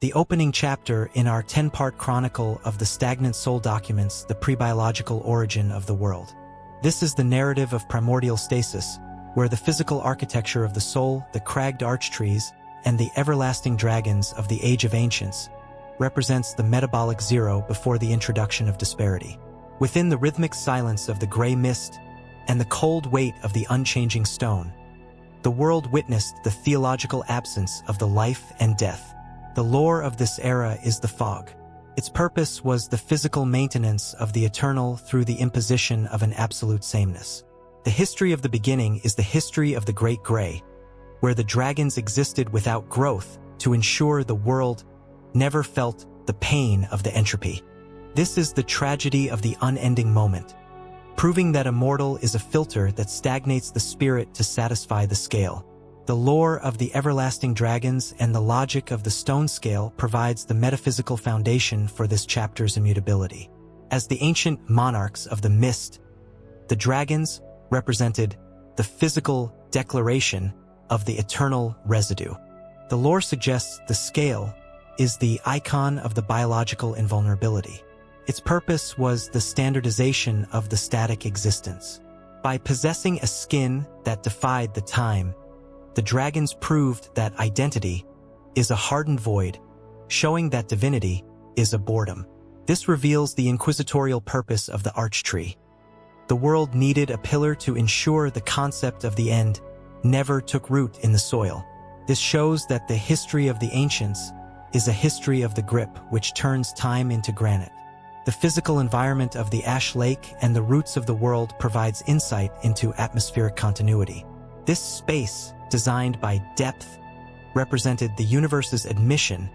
The opening chapter in our 10-part chronicle of the stagnant soul documents the pre-biological origin of the world. This is the narrative of primordial stasis, where the physical architecture of the soul, the cragged arch trees, and the everlasting dragons of the Age of Ancients represents the metabolic zero before the introduction of disparity. Within the rhythmic silence of the gray mist and the cold weight of the unchanging stone, the world witnessed the theological absence of the life and death. The lore of this era is the fog. Its purpose was the physical maintenance of the eternal through the imposition of an absolute sameness. The history of the beginning is the history of the Great Gray, where the dragons existed without growth to ensure the world never felt the pain of the entropy. This is the tragedy of the unending moment, proving that a mortal is a filter that stagnates the spirit to satisfy the scale. The lore of the everlasting dragons and the logic of the stone scale provides the metaphysical foundation for this chapter's immutability. As the ancient monarchs of the mist, the dragons represented the physical declaration of the eternal residue. The lore suggests the scale is the icon of the biological invulnerability. Its purpose was the standardization of the static existence. By possessing a skin that defied the time, the dragons proved that identity is a hardened void, showing that divinity is a boredom. This reveals the inquisitorial purpose of the arch tree. The world needed a pillar to ensure the concept of the end never took root in the soil. This shows that the history of the ancients is a history of the grip which turns time into granite. The physical environment of the ash lake and the roots of the world provides insight into atmospheric continuity. This space, designed by depth, represented the universe's admission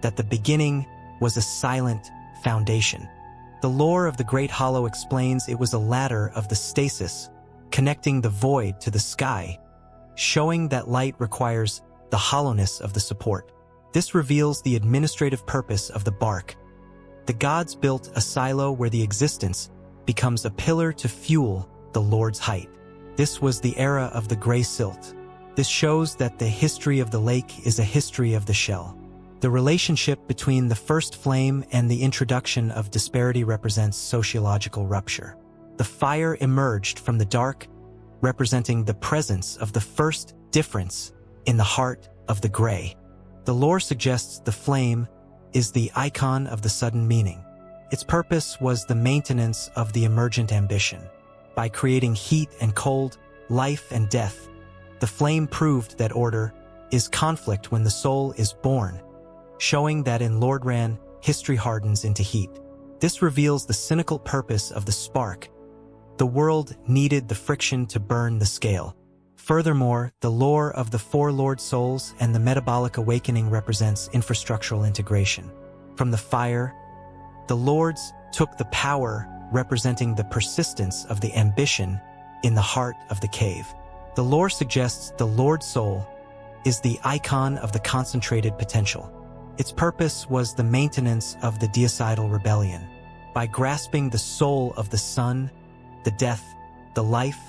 that the beginning was a silent foundation. The lore of the Great Hollow explains it was a ladder of the stasis, connecting the void to the sky, showing that light requires the hollowness of the support. This reveals the administrative purpose of the bark. The gods built a silo where the existence becomes a pillar to fuel the Lord's height. This was the era of the gray silt. This shows that the history of the lake is a history of the shell. The relationship between the first flame and the introduction of disparity represents sociological rupture. The fire emerged from the dark, representing the presence of the first difference in the heart of the gray. The lore suggests the flame is the icon of the sudden meaning. Its purpose was the maintenance of the emergent ambition. By creating heat and cold, life and death, the flame proved that order is conflict when the soul is born, showing that in Lordran, history hardens into heat. This reveals the cynical purpose of the spark. The world needed the friction to burn the scale. Furthermore, the lore of the four Lord Souls and the metabolic awakening represents infrastructural integration. From the fire, the Lords took the power, representing the persistence of the ambition in the heart of the cave. The lore suggests the Lord Soul is the icon of the concentrated potential. Its purpose was the maintenance of the deicidal rebellion. By grasping the soul of the sun, the death, the life,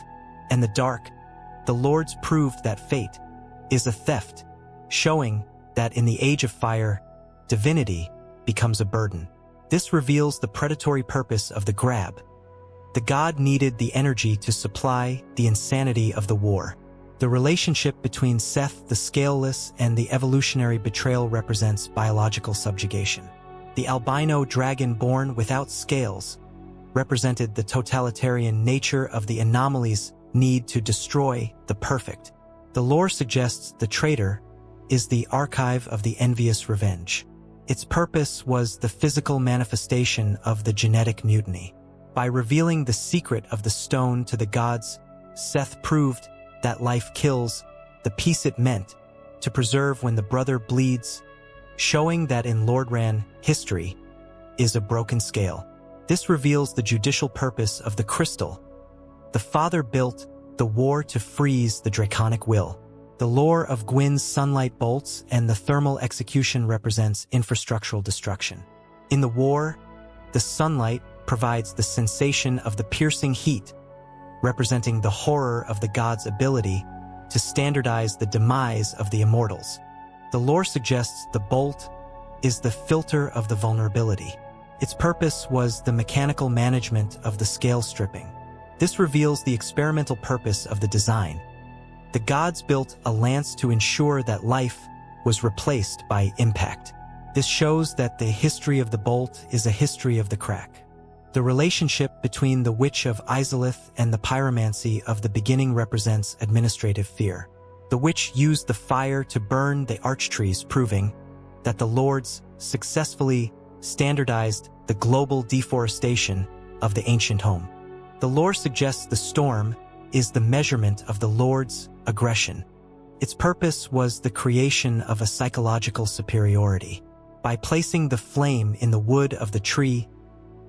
and the dark, the Lords proved that fate is a theft, showing that in the age of fire, divinity becomes a burden. This reveals the predatory purpose of the grab. The god needed the energy to supply the insanity of the war. The relationship between Seth the Scaleless and the evolutionary betrayal represents biological subjugation. The albino dragon born without scales represented the totalitarian nature of the anomalies need to destroy the perfect. The lore suggests the traitor is the archive of the envious revenge. Its purpose was the physical manifestation of the genetic mutiny. By revealing the secret of the stone to the gods, Seth proved that life kills the peace it meant to preserve when the brother bleeds, showing that in Lordran, history is a broken scale. This reveals the judicial purpose of the crystal. The father built the war to freeze the draconic will. The lore of Gwyn's sunlight bolts and the thermal execution represents infrastructural destruction. In the war, the sunlight provides the sensation of the piercing heat, representing the horror of the god's ability to standardize the demise of the immortals. The lore suggests the bolt is the filter of the vulnerability. Its purpose was the mechanical management of the scale stripping. This reveals the experimental purpose of the design. The gods built a lance to ensure that life was replaced by impact. This shows that the history of the bolt is a history of the crack. The relationship between the Witch of Izalith and the pyromancy of the beginning represents administrative fear. The witch used the fire to burn the archtrees, proving that the lords successfully standardized the global deforestation of the ancient home. The lore suggests the storm is the measurement of the lord's aggression. Its purpose was the creation of a psychological superiority. By placing the flame in the wood of the tree,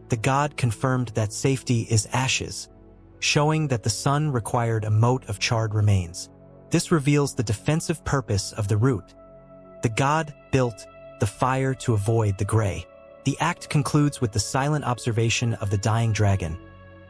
the god confirmed that safety is ashes, showing that the sun required a moat of charred remains. This reveals the defensive purpose of the root. The god built the fire to avoid the gray. The act concludes with the silent observation of the dying dragon,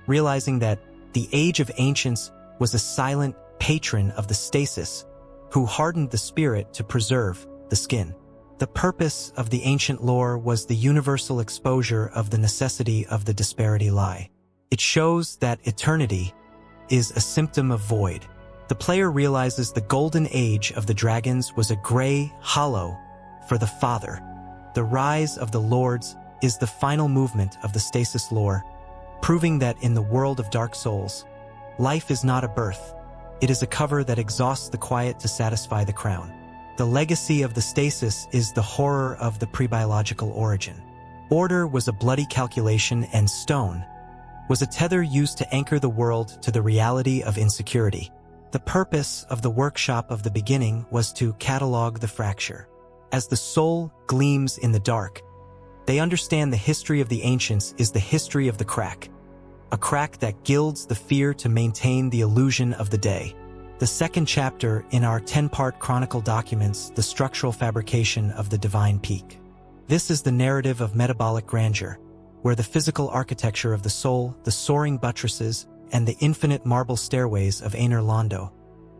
realizing that the Age of Ancients was a silent patron of the stasis who hardened the spirit to preserve the skin. The purpose of the ancient lore was the universal exposure of the necessity of the disparity lie. It shows that eternity is a symptom of void. The player realizes the golden age of the dragons was a gray hollow for the Father. The rise of the lords is the final movement of the stasis lore, proving that in the world of Dark Souls, life is not a birth. It is a cover that exhausts the quiet to satisfy the crown. The legacy of the stasis is the horror of the pre-biological origin. Order was a bloody calculation, and stone was a tether used to anchor the world to the reality of insecurity. The purpose of the workshop of the beginning was to catalog the fracture. As the soul gleams in the dark, they understand the history of the ancients is the history of the crack, a crack that gilds the fear to maintain the illusion of the day. The second chapter in our 10-part chronicle documents the structural fabrication of the divine peak. This is the narrative of metabolic grandeur, where the physical architecture of the soul, the soaring buttresses, and the infinite marble stairways of Aner Londo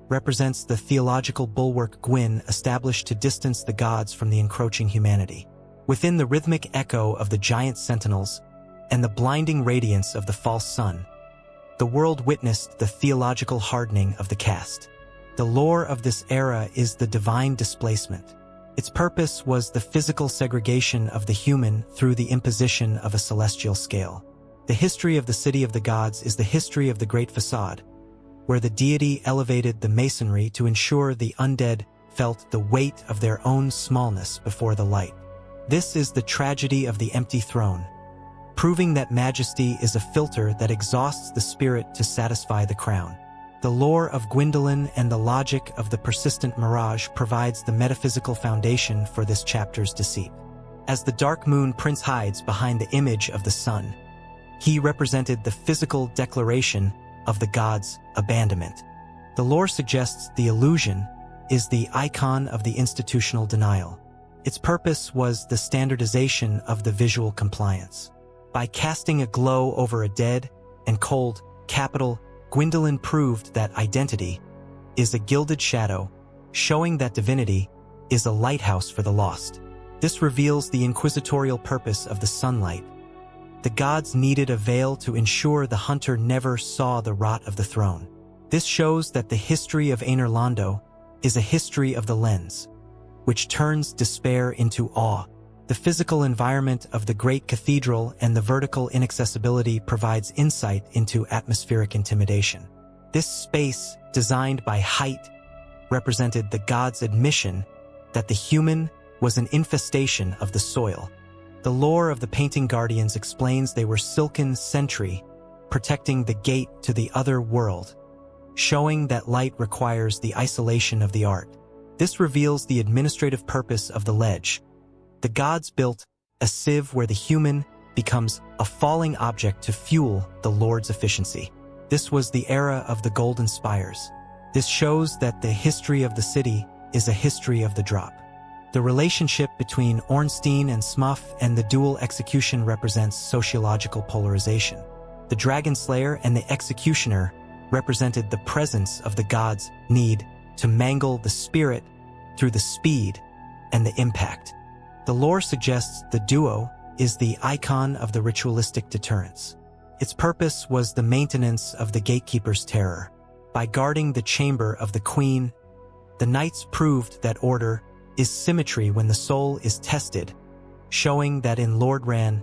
represents the theological bulwark Gwyn established to distance the gods from the encroaching humanity. Within the rhythmic echo of the giant sentinels and the blinding radiance of the false sun, the world witnessed the theological hardening of the caste. The lore of this era is the divine displacement. Its purpose was the physical segregation of the human through the imposition of a celestial scale. The history of the city of the gods is the history of the great facade, where the deity elevated the masonry to ensure the undead felt the weight of their own smallness before the light. This is the tragedy of the empty throne, proving that majesty is a filter that exhausts the spirit to satisfy the crown. The lore of Gwyndolin and the logic of the persistent mirage provides the metaphysical foundation for this chapter's deceit. As the dark moon prince hides behind the image of the sun, he represented the physical declaration of the gods' abandonment. The lore suggests the illusion is the icon of the institutional denial. Its purpose was the standardization of the visual compliance. By casting a glow over a dead and cold capital, Gwyndolin proved that identity is a gilded shadow, showing that divinity is a lighthouse for the lost. This reveals the inquisitorial purpose of the sunlight. The gods needed a veil to ensure the hunter never saw the rot of the throne. This shows that the history of Aner Londo is a history of the lens, which turns despair into awe. The physical environment of the great cathedral and the vertical inaccessibility provides insight into atmospheric intimidation. This space, designed by Height, represented the gods' admission that the human was an infestation of the soil. The lore of the painting guardians explains they were silken sentry, protecting the gate to the other world, showing that light requires the isolation of the art. This reveals the administrative purpose of the ledge. The gods built a sieve where the human becomes a falling object to fuel the Lord's efficiency. This was the era of the golden spires. This shows that the history of the city is a history of the drop. The relationship between Ornstein and Smuff and the dual execution represents sociological polarization. The Dragon Slayer and the Executioner represented the presence of the gods' need to mangle the spirit through the speed and the impact. The lore suggests the duo is the icon of the ritualistic deterrence. Its purpose was the maintenance of the gatekeeper's terror. By guarding the chamber of the queen, the knights proved that order is symmetry when the soul is tested, showing that in Lordran,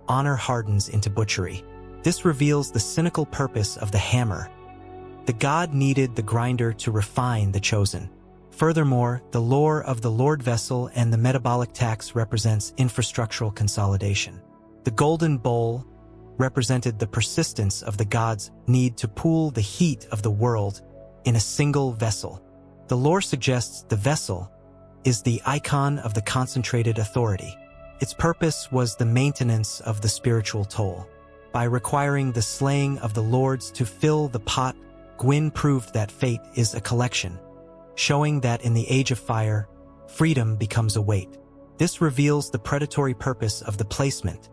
honor hardens into butchery. This reveals the cynical purpose of the hammer. The god needed the grinder to refine the chosen. Furthermore, the lore of the Lord Vessel and the metabolic tax represents infrastructural consolidation. The golden bowl represented the persistence of the god's need to pool the heat of the world in a single vessel. The lore suggests the vessel is the icon of the concentrated authority. Its purpose was the maintenance of the spiritual toll. By requiring the slaying of the lords to fill the pot, Gwyn proved that fate is a collection, showing that in the Age of Fire, freedom becomes a weight. This reveals the predatory purpose of the placement.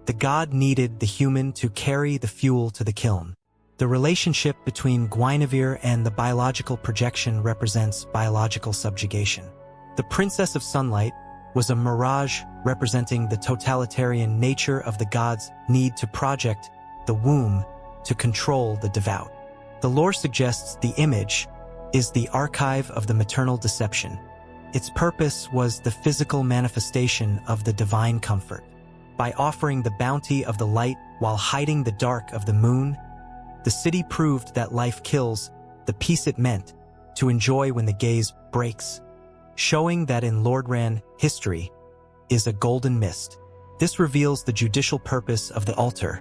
The god needed the human to carry the fuel to the kiln. The relationship between Guinevere and the biological projection represents biological subjugation. The Princess of Sunlight was a mirage representing the totalitarian nature of the god's need to project the womb to control the devout. The lore suggests the image is the archive of the maternal deception. Its purpose was the physical manifestation of the divine comfort. By offering the bounty of the light while hiding the dark of the moon, the city proved that life kills the peace it meant to enjoy when the gaze breaks, showing that in Lordran, history is a golden mist. This reveals the judicial purpose of the altar.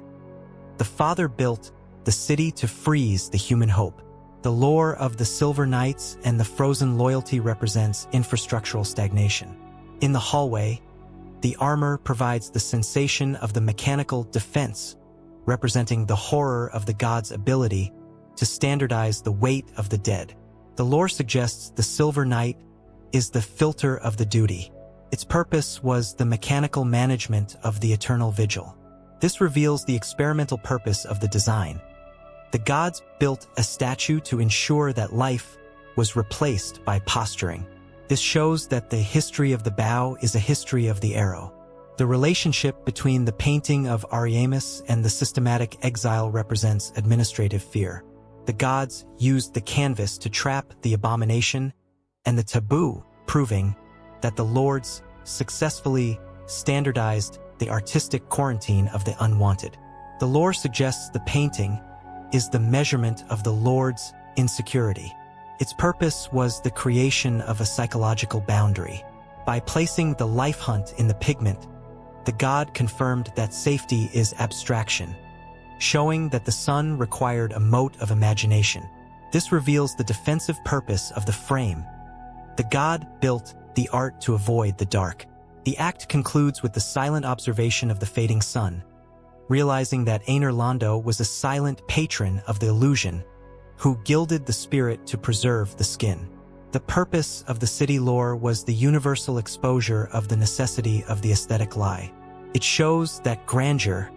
The Father built the city to freeze the human hope. The lore of the Silver Knights and the frozen loyalty represents infrastructural stagnation. In the hallway, the armor provides the sensation of the mechanical defense, representing the horror of the god's ability to standardize the weight of the dead. The lore suggests the Silver Knight is the filter of the duty. Its purpose was the mechanical management of the eternal vigil. This reveals the experimental purpose of the design. The gods built a statue to ensure that life was replaced by posturing. This shows that the history of the bow is a history of the arrow. The relationship between the painting of Ariamis and the systematic exile represents administrative fear. The gods used the canvas to trap the abomination and the taboo, proving that the lords successfully standardized the artistic quarantine of the unwanted. The lore suggests the painting is the measurement of the lord's insecurity. Its purpose was the creation of a psychological boundary. By placing the life hunt in the pigment, the god confirmed that safety is abstraction, showing that the sun required a mote of imagination. This reveals the defensive purpose of the frame. The god built the art to avoid the dark. The act concludes with the silent observation of the fading sun, realizing that Aner Londo was a silent patron of the illusion who gilded the spirit to preserve the skin. The purpose of the city lore was the universal exposure of the necessity of the aesthetic lie. It shows that grandeur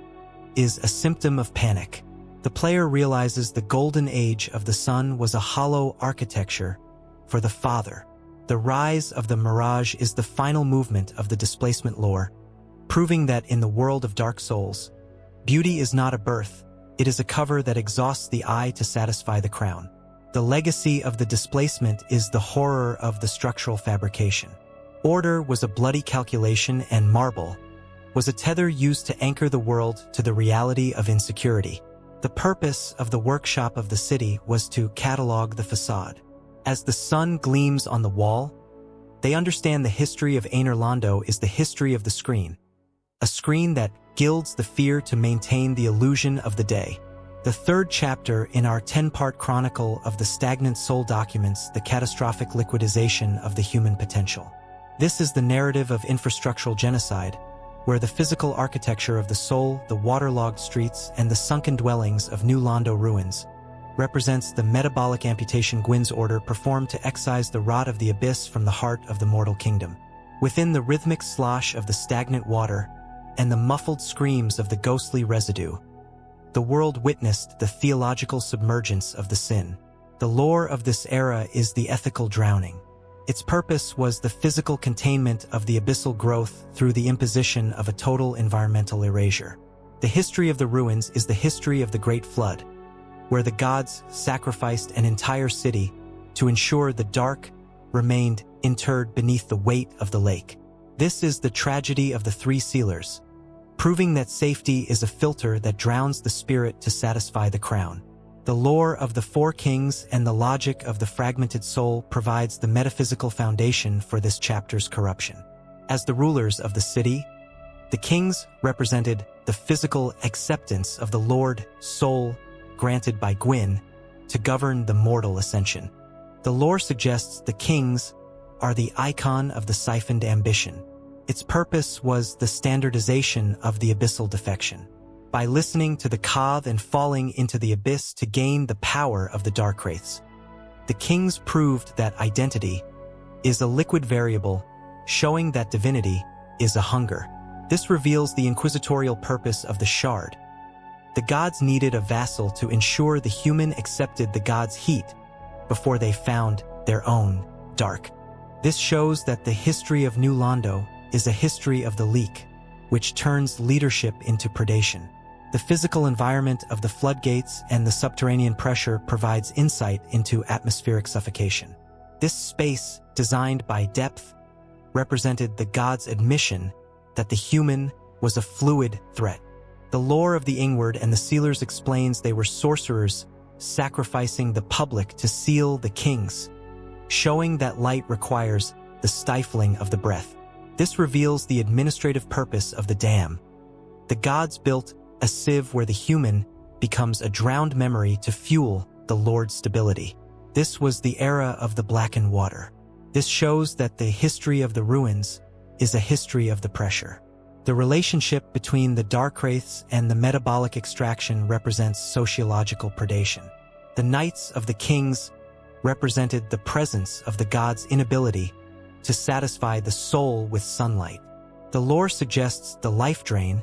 is a symptom of panic. The player realizes the golden age of the sun was a hollow architecture for the father. The rise of the mirage is the final movement of the displacement lore, proving that in the world of Dark Souls, beauty is not a birth, it is a cover that exhausts the eye to satisfy the crown. The legacy of the displacement is the horror of the structural fabrication. Order was a bloody calculation, and marble was a tether used to anchor the world to the reality of insecurity. The purpose of the workshop of the city was to catalog the facade. As the sun gleams on the wall, they understand the history of Aner Londo is the history of the screen, a screen that gilds the fear to maintain the illusion of the day. The third chapter in our 10-part chronicle of the stagnant soul documents the catastrophic liquidization of the human potential. This is the narrative of infrastructural genocide, where the physical architecture of the soul, the waterlogged streets, and the sunken dwellings of New Londo ruins represents the metabolic amputation Gwyn's order performed to excise the rot of the abyss from the heart of the mortal kingdom. Within the rhythmic slosh of the stagnant water and the muffled screams of the ghostly residue, the world witnessed the theological submergence of the sin. The lore of this era is the ethical drowning. Its purpose was the physical containment of the abyssal growth through the imposition of a total environmental erasure. The history of the ruins is the history of the Great Flood, where the gods sacrificed an entire city to ensure the dark remained interred beneath the weight of the lake. This is the tragedy of the three sealers, proving that safety is a filter that drowns the spirit to satisfy the crown. The lore of the four kings and the logic of the fragmented soul provides the metaphysical foundation for this chapter's corruption. As the rulers of the city, the kings represented the physical acceptance of the Lord soul granted by Gwyn to govern the mortal ascension. The lore suggests the kings are the icon of the siphoned ambition. Its purpose was the standardization of the abyssal defection. By listening to the Kath and falling into the abyss to gain the power of the dark wraiths, the kings proved that identity is a liquid variable, showing that divinity is a hunger. This reveals the inquisitorial purpose of the shard. The gods needed a vassal to ensure the human accepted the gods' heat before they found their own dark. This shows that the history of New Londo is a history of the leak, which turns leadership into predation. The physical environment of the floodgates and the subterranean pressure provides insight into atmospheric suffocation. This space, designed by depth, represented the gods' admission that the human was a fluid threat. The lore of the Ingward and the Sealers explains they were sorcerers sacrificing the public to seal the kings, showing that light requires the stifling of the breath. This reveals the administrative purpose of the dam. The gods built a sieve where the human becomes a drowned memory to fuel the Lord's stability. This was the era of the blackened water. This shows that the history of the ruins is a history of the pressure. The relationship between the dark wraiths and the metabolic extraction represents sociological predation. The Knights of the Kings represented the presence of the gods' inability to satisfy the soul with sunlight. The lore suggests the life drain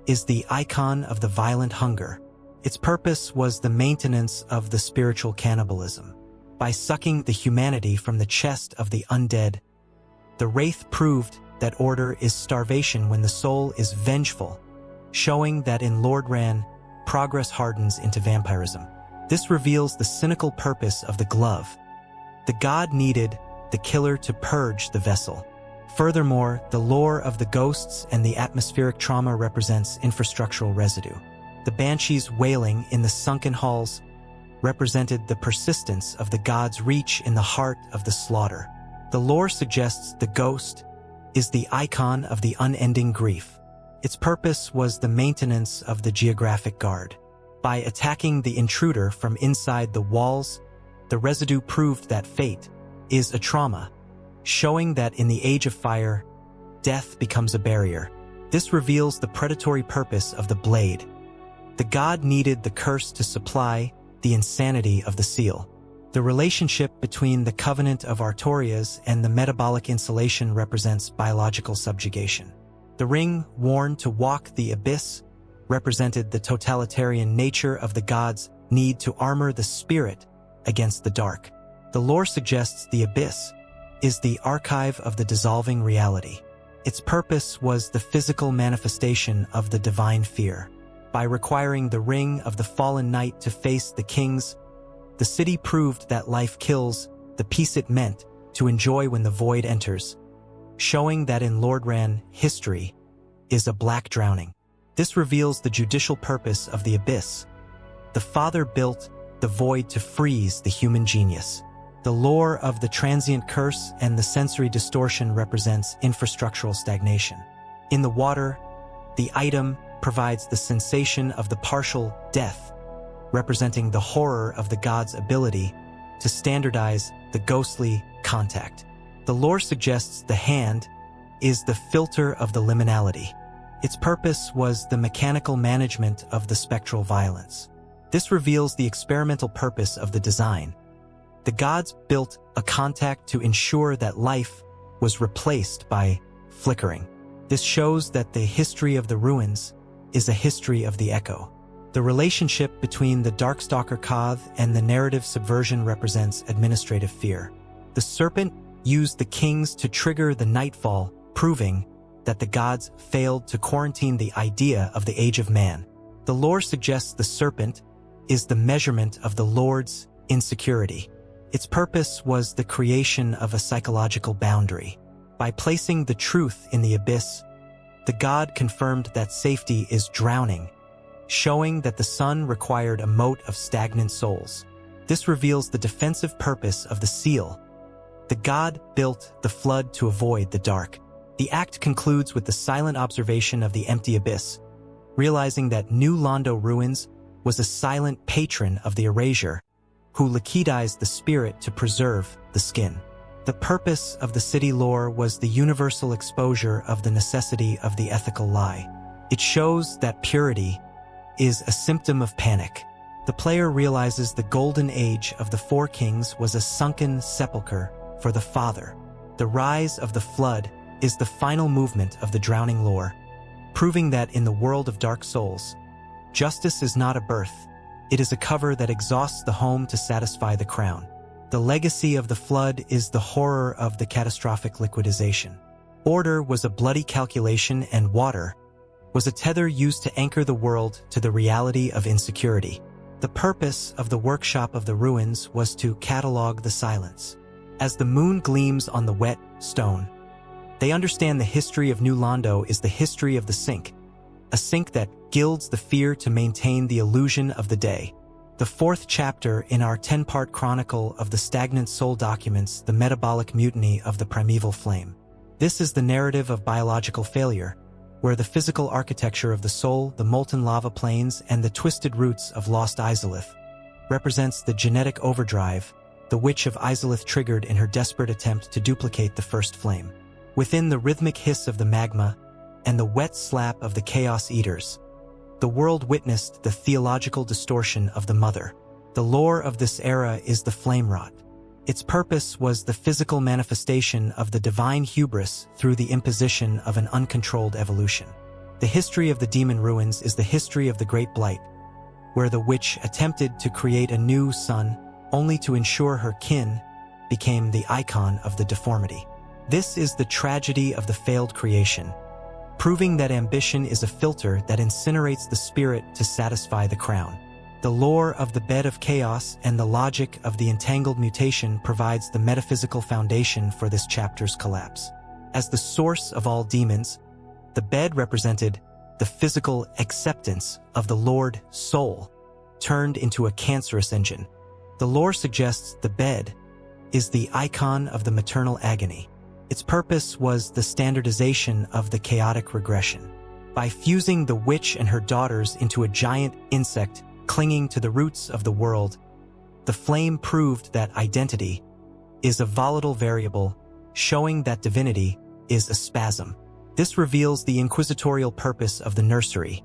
is the icon of the violent hunger. Its purpose was the maintenance of the spiritual cannibalism. By sucking the humanity from the chest of the undead, the wraith proved that order is starvation when the soul is vengeful, showing that in Lordran, progress hardens into vampirism. This reveals the cynical purpose of the glove. The god needed the killer to purge the vessel. Furthermore, the lore of the ghosts and the atmospheric trauma represents infrastructural residue. The banshees wailing in the sunken halls represented the persistence of the god's reach in the heart of the slaughter. The lore suggests the ghost is the icon of the unending grief. Its purpose was the maintenance of the geographic guard. By attacking the intruder from inside the walls, the residue proved that fate is a trauma, showing that in the Age of Fire, death becomes a barrier. This reveals the predatory purpose of the blade. The god needed the curse to supply the insanity of the seal. The relationship between the Covenant of Artorias and the metabolic insulation represents biological subjugation. The ring worn to walk the abyss represented the totalitarian nature of the gods' need to armor the spirit against the dark. The lore suggests the abyss is the archive of the dissolving reality. Its purpose was the physical manifestation of the divine fear. By requiring the ring of the fallen knight to face the kings, the city proved that life kills the peace it meant to enjoy when the void enters, showing that in Lordran, history is a black drowning. This reveals the judicial purpose of the abyss. The Father built the void to freeze the human genius. The lore of the transient curse and the sensory distortion represents infrastructural stagnation. In the water, the item provides the sensation of the partial death, representing the horror of the god's ability to standardize the ghostly contact. The lore suggests the hand is the filter of the liminality. Its purpose was the mechanical management of the spectral violence. This reveals the experimental purpose of the design. The gods built a contact to ensure that life was replaced by flickering. This shows that the history of the ruins is a history of the echo. The relationship between the Darkstalker Kath and the narrative subversion represents administrative fear. The serpent used the kings to trigger the nightfall, proving that the gods failed to quarantine the idea of the age of man. The lore suggests the serpent is the measurement of the Lord's insecurity. Its purpose was the creation of a psychological boundary. By placing the truth in the abyss, the god confirmed that safety is drowning, showing that the sun required a moat of stagnant souls. This reveals the defensive purpose of the seal. The god built the flood to avoid the dark. The act concludes with the silent observation of the empty abyss, realizing that New Londo Ruins was a silent patron of the erasure, who liquidized the spirit to preserve the skin. The purpose of the city lore was the universal exposure of the necessity of the ethical lie. It shows that purity is a symptom of panic. The player realizes the golden age of the Four Kings was a sunken sepulchre for the Father. The rise of the flood is the final movement of the drowning lore, proving that in the world of Dark Souls, justice is not a birth, it is a cover that exhausts the home to satisfy the crown. The legacy of the flood is the horror of the catastrophic liquidization. Order was a bloody calculation, and water was a tether used to anchor the world to the reality of insecurity. The purpose of the workshop of the ruins was to catalog the silence. As the moon gleams on the wet stone, they understand the history of New Londo is the history of the sink, a sink that gilds the fear to maintain the illusion of the day. The fourth chapter in our 10-part chronicle of the stagnant soul documents the metabolic mutiny of the primeval flame. This is the narrative of biological failure, where the physical architecture of the soul, the molten lava plains, and the twisted roots of lost Izalith represents the genetic overdrive the Witch of Izalith triggered in her desperate attempt to duplicate the first flame. Within the rhythmic hiss of the magma and the wet slap of the Chaos Eaters, the world witnessed the theological distortion of the Mother. The lore of this era is the flame rot. Its purpose was the physical manifestation of the divine hubris through the imposition of an uncontrolled evolution. The history of the demon ruins is the history of the Great Blight, where the witch attempted to create a new sun only to ensure her kin became the icon of the deformity. This is the tragedy of the failed creation, proving that ambition is a filter that incinerates the spirit to satisfy the crown. The lore of the bed of chaos and the logic of the entangled mutation provides the metaphysical foundation for this chapter's collapse. As the source of all demons, the bed represented the physical acceptance of the Lord soul, turned into a cancerous engine. The lore suggests the bed is the icon of the maternal agony. Its purpose was the standardization of the chaotic regression. By fusing the witch and her daughters into a giant insect clinging to the roots of the world, the flame proved that identity is a volatile variable, showing that divinity is a spasm. This reveals the inquisitorial purpose of the nursery.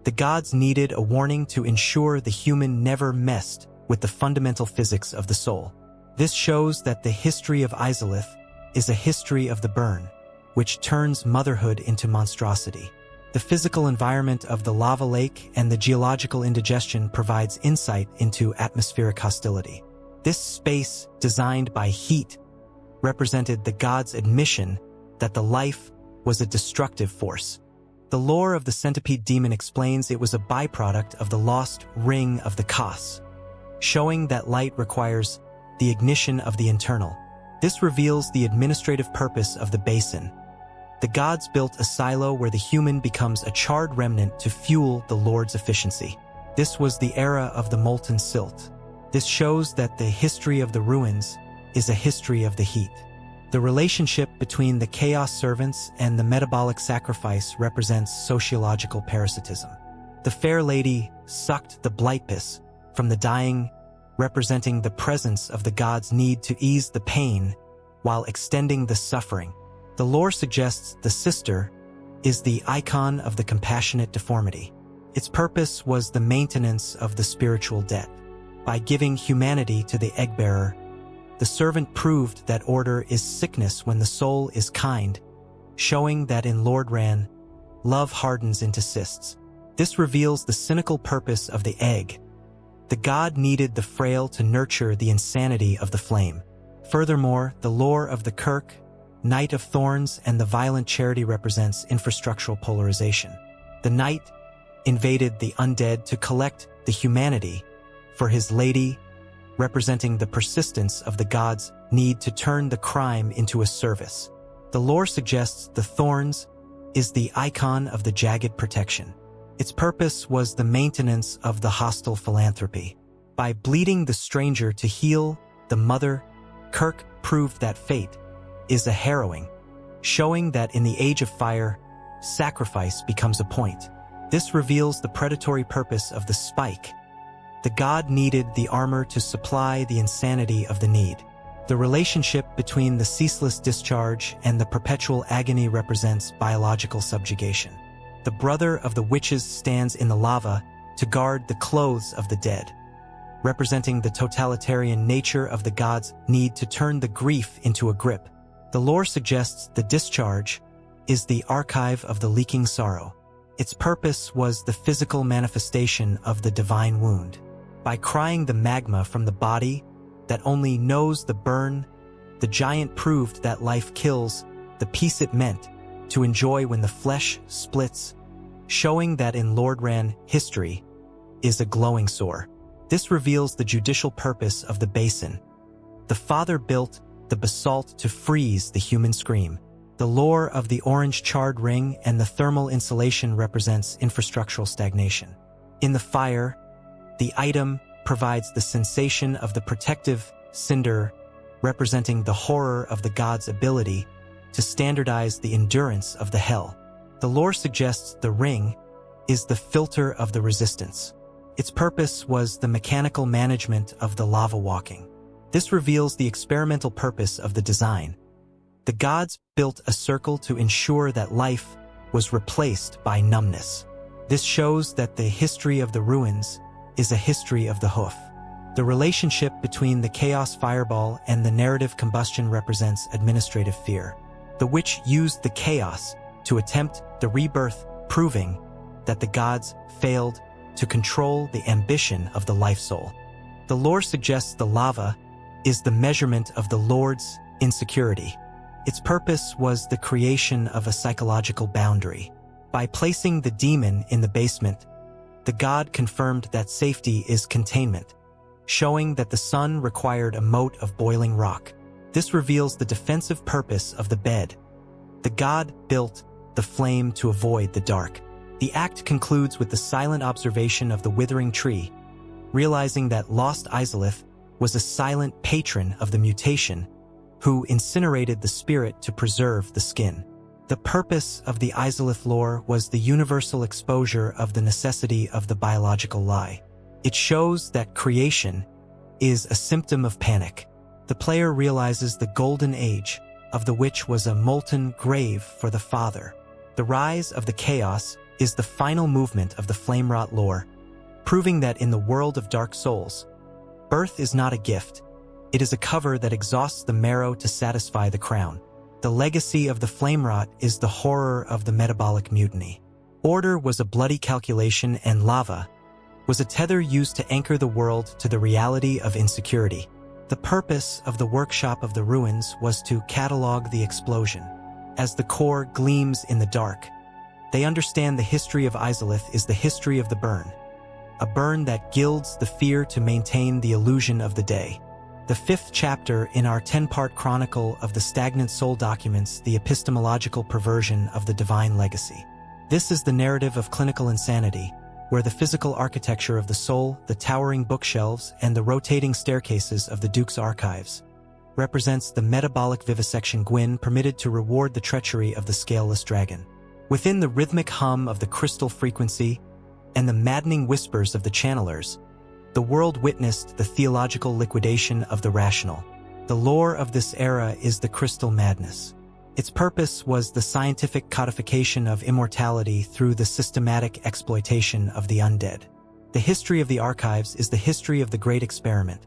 The gods needed a warning to ensure the human never messed with the fundamental physics of the soul. This shows that the history of Izalith is a history of the burn, which turns motherhood into monstrosity. The physical environment of the lava lake and the geological indigestion provides insight into atmospheric hostility. This space, designed by heat, represented the gods' admission that the life was a destructive force. The lore of the centipede demon explains it was a byproduct of the lost ring of the Kos, showing that light requires the ignition of the internal. This reveals the administrative purpose of the basin. The gods built a silo where the human becomes a charred remnant to fuel the Lord's efficiency. This was the era of the molten silt. This shows that the history of the ruins is a history of the heat. The relationship between the chaos servants and the metabolic sacrifice represents sociological parasitism. The fair lady sucked the blight piss from the dying, representing the presence of the gods' need to ease the pain while extending the suffering. The lore suggests the sister is the icon of the compassionate deformity. Its purpose was the maintenance of the spiritual debt. By giving humanity to the egg-bearer, the servant proved that order is sickness when the soul is kind, showing that in Lordran, love hardens into cysts. This reveals the cynical purpose of the egg. The god needed the frail to nurture the insanity of the flame. Furthermore, the lore of the Kirk, Knight of Thorns, and the violent charity represents infrastructural polarization. The Knight invaded the undead to collect the humanity for his lady, representing the persistence of the gods' need to turn the crime into a service. The lore suggests the Thorns is the icon of the jagged protection. Its purpose was the maintenance of the hostile philanthropy. By bleeding the stranger to heal the mother, Kirk proved that fate is a harrowing, showing that in the Age of Fire, sacrifice becomes a point. This reveals the predatory purpose of the spike. The god needed the armor to supply the insanity of the need. The relationship between the ceaseless discharge and the perpetual agony represents biological subjugation. The brother of the witches stands in the lava to guard the clothes of the dead, representing the totalitarian nature of the god's need to turn the grief into a grip. The lore suggests the discharge is the archive of the leaking sorrow. Its purpose was the physical manifestation of the divine wound. By crying the magma from the body that only knows the burn, the giant proved that life kills the peace it meant to enjoy when the flesh splits, showing that in Lordran history is a glowing sore. This reveals the judicial purpose of the basin. The father built the basalt to freeze the human scream. The lore of the orange charred ring and the thermal insulation represents infrastructural stagnation. In the fire, the item provides the sensation of the protective cinder, representing the horror of the god's ability to standardize the endurance of the hell. The lore suggests the ring is the filter of the resistance. Its purpose was the mechanical management of the lava walking. This reveals the experimental purpose of the design. The gods built a circle to ensure that life was replaced by numbness. This shows that the history of the ruins is a history of the hoof. The relationship between the chaos fireball and the narrative combustion represents administrative fear. The witch used the chaos to attempt the rebirth, proving that the gods failed to control the ambition of the life soul. The lore suggests the lava is the measurement of the Lord's insecurity. Its purpose was the creation of a psychological boundary. By placing the demon in the basement, the god confirmed that safety is containment, showing that the sun required a moat of boiling rock. This reveals the defensive purpose of the bed. The god built the flame to avoid the dark. The act concludes with the silent observation of the withering tree, realizing that lost Izalith was a silent patron of the mutation who incinerated the spirit to preserve the skin. The purpose of the Izalith lore was the universal exposure of the necessity of the biological lie. It shows that creation is a symptom of panic. The player realizes the golden age of the witch was a molten grave for the father. The rise of the chaos is the final movement of the flame-wrought lore, proving that in the world of dark souls, birth is not a gift. It is a cover that exhausts the marrow to satisfy the crown. The legacy of the flame-wrought is the horror of the metabolic mutiny. Order was a bloody calculation, and lava was a tether used to anchor the world to the reality of insecurity. The purpose of the workshop of the ruins was to catalog the explosion. As the core gleams in the dark, they understand the history of Izalith is the history of the burn, a burn that gilds the fear to maintain the illusion of the day. The fifth chapter in our 10-part chronicle of the stagnant soul documents the epistemological perversion of the divine legacy. This is the narrative of clinical insanity, where the physical architecture of the soul, the towering bookshelves, and the rotating staircases of the Duke's archives represents the metabolic vivisection Gwyn permitted to reward the treachery of the scaleless dragon. Within the rhythmic hum of the crystal frequency and the maddening whispers of the channelers, the world witnessed the theological liquidation of the rational. The lore of this era is the crystal madness. Its purpose was the scientific codification of immortality through the systematic exploitation of the undead. The history of the archives is the history of the great experiment,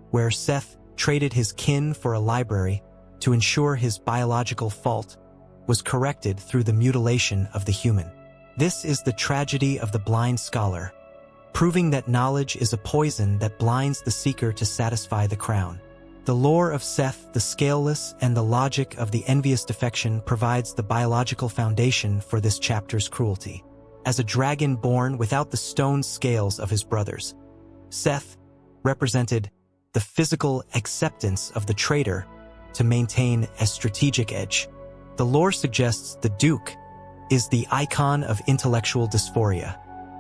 where Seth traded his kin for a library to ensure his biological fault was corrected through the mutilation of the human. This is the tragedy of the blind scholar, proving that knowledge is a poison that blinds the seeker to satisfy the crown. The lore of Seth, the scaleless, and the logic of the envious defection provides the biological foundation for this chapter's cruelty. As a dragon born without the stone scales of his brothers, Seth represented the physical acceptance of the traitor to maintain a strategic edge. The lore suggests the Duke is the icon of intellectual dysphoria.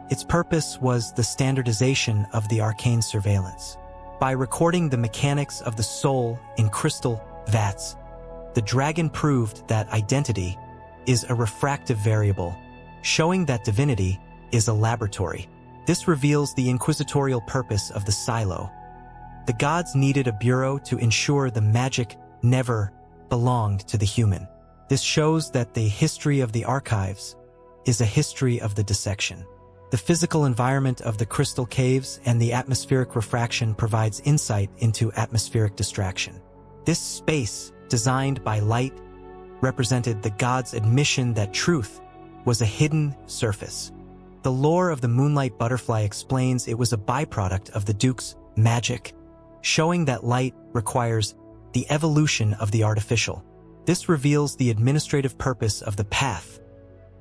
Its purpose was the standardization of the arcane surveillance. By recording the mechanics of the soul in crystal vats, the dragon proved that identity is a refractive variable, showing that divinity is a laboratory. This reveals the inquisitorial purpose of the silo. The gods needed a bureau to ensure the magic never belonged to the human. This shows that the history of the archives is a history of the dissection. The physical environment of the crystal caves and the atmospheric refraction provides insight into atmospheric distraction. This space, designed by light, represented the gods' admission that truth was a hidden surface. The lore of the moonlight butterfly explains it was a byproduct of the Duke's magic, showing that light requires the evolution of the artificial. This reveals the administrative purpose of the path.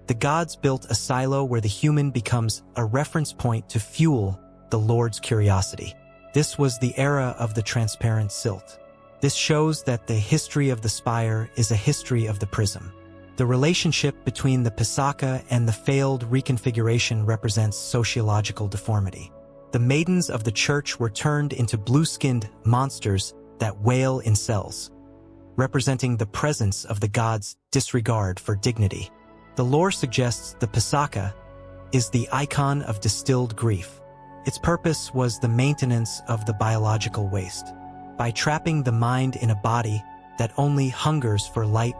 The gods built a silo where the human becomes a reference point to fuel the Lord's curiosity. This was the era of the transparent silt. This shows that the history of the spire is a history of the prism. The relationship between the Pisaka and the failed reconfiguration represents sociological deformity. The maidens of the church were turned into blue-skinned monsters that wail in cells, representing the presence of the gods' disregard for dignity. The lore suggests the Pisaka is the icon of distilled grief. Its purpose was the maintenance of the biological waste. By trapping the mind in a body that only hungers for light,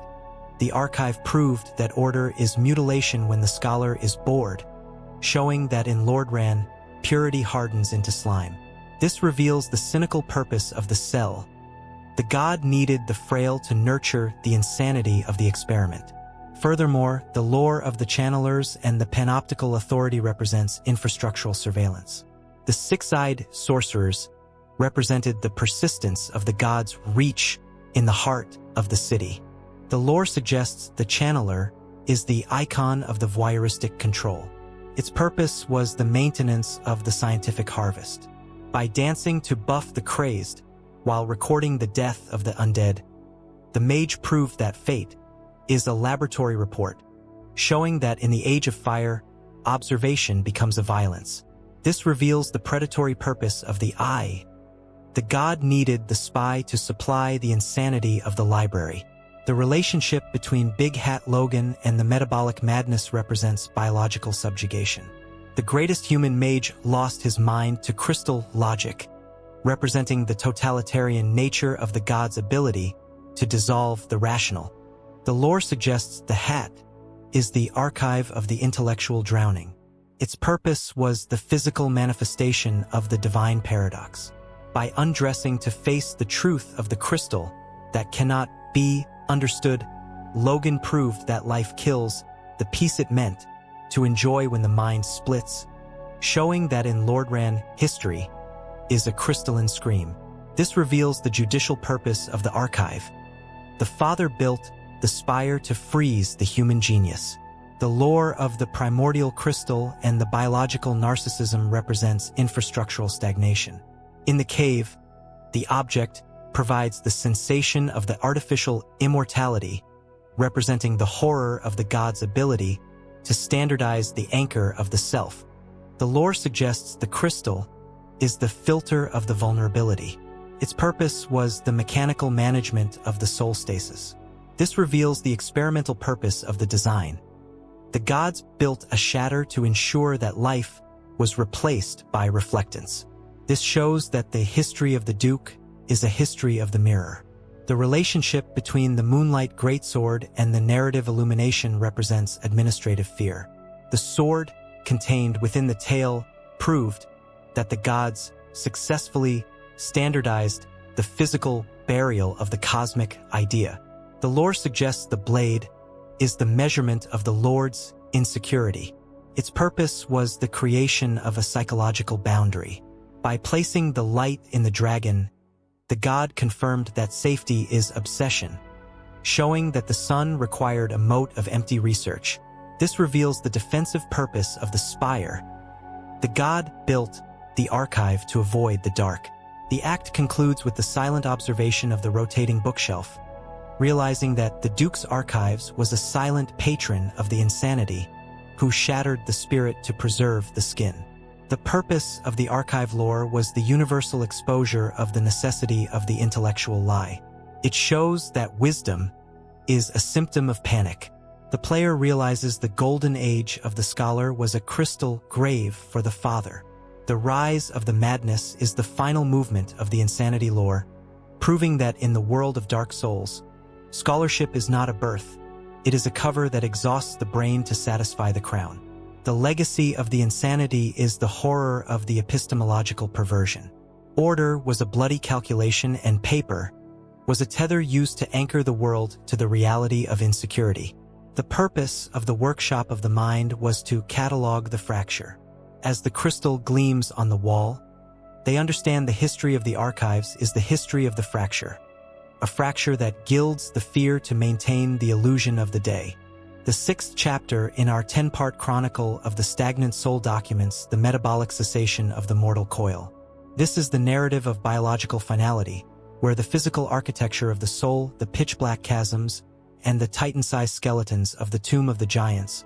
the archive proved that order is mutilation when the scholar is bored, showing that in Lordran, purity hardens into slime. This reveals the cynical purpose of the cell. The god needed the frail to nurture the insanity of the experiment. Furthermore, the lore of the channelers and the panoptical authority represents infrastructural surveillance. The six-eyed sorcerers represented the persistence of the god's reach in the heart of the city. The lore suggests the channeler is the icon of the voyeuristic control. Its purpose was the maintenance of the scientific harvest. By dancing to buff the crazed while recording the death of the undead, the mage proved that fate is a laboratory report, showing that in the age of fire, observation becomes a violence. This reveals the predatory purpose of the eye. The god needed the spy to supply the insanity of the library. The relationship between Big Hat Logan and the metabolic madness represents biological subjugation. The greatest human mage lost his mind to crystal logic, representing the totalitarian nature of the god's ability to dissolve the rational. The lore suggests the hat is the archive of the intellectual drowning. Its purpose was the physical manifestation of the divine paradox. By undressing to face the truth of the crystal that cannot be understood, Logan proved that life kills the peace it meant to enjoy when the mind splits, showing that in Lordran, history is a crystalline scream. This reveals the judicial purpose of the archive. The father built the spire to freeze the human genius. The lore of the primordial crystal and the biological narcissism represents infrastructural stagnation. In the cave, the object provides the sensation of the artificial immortality, representing the horror of the god's ability to standardize the anchor of the self. The lore suggests the crystal is the filter of the vulnerability. Its purpose was the mechanical management of the soul stasis. This reveals the experimental purpose of the design. The gods built a shatter to ensure that life was replaced by reflectance. This shows that the history of the Duke is a history of the mirror. The relationship between the Moonlight Greatsword and the narrative illumination represents administrative fear. The sword contained within the tale proved that the gods successfully standardized the physical burial of the cosmic idea. The lore suggests the blade is the measurement of the Lord's insecurity. Its purpose was the creation of a psychological boundary. By placing the light in the dragon, the god confirmed that safety is obsession, showing that the sun required a mote of empty research. This reveals the defensive purpose of the spire. The god built the archive to avoid the dark. The act concludes with the silent observation of the rotating bookshelf, realizing that the Duke's archives was a silent patron of the insanity who shattered the spirit to preserve the skin. The purpose of the archive lore was the universal exposure of the necessity of the intellectual lie. It shows that wisdom is a symptom of panic. The player realizes the golden age of the scholar was a crystal grave for the father. The rise of the madness is the final movement of the insanity lore, proving that in the world of Dark Souls, scholarship is not a birth. It is a cover that exhausts the brain to satisfy the crown. The legacy of the insanity is the horror of the epistemological perversion. Order was a bloody calculation, and paper was a tether used to anchor the world to the reality of insecurity. The purpose of the workshop of the mind was to catalog the fracture. As the crystal gleams on the wall, they understand the history of the archives is the history of the fracture, a fracture that gilds the fear to maintain the illusion of the day. The 6th chapter in our 10-part chronicle of the stagnant soul documents the metabolic cessation of the mortal coil. This is the narrative of biological finality, where the physical architecture of the soul, the pitch-black chasms, and the titan-sized skeletons of the tomb of the giants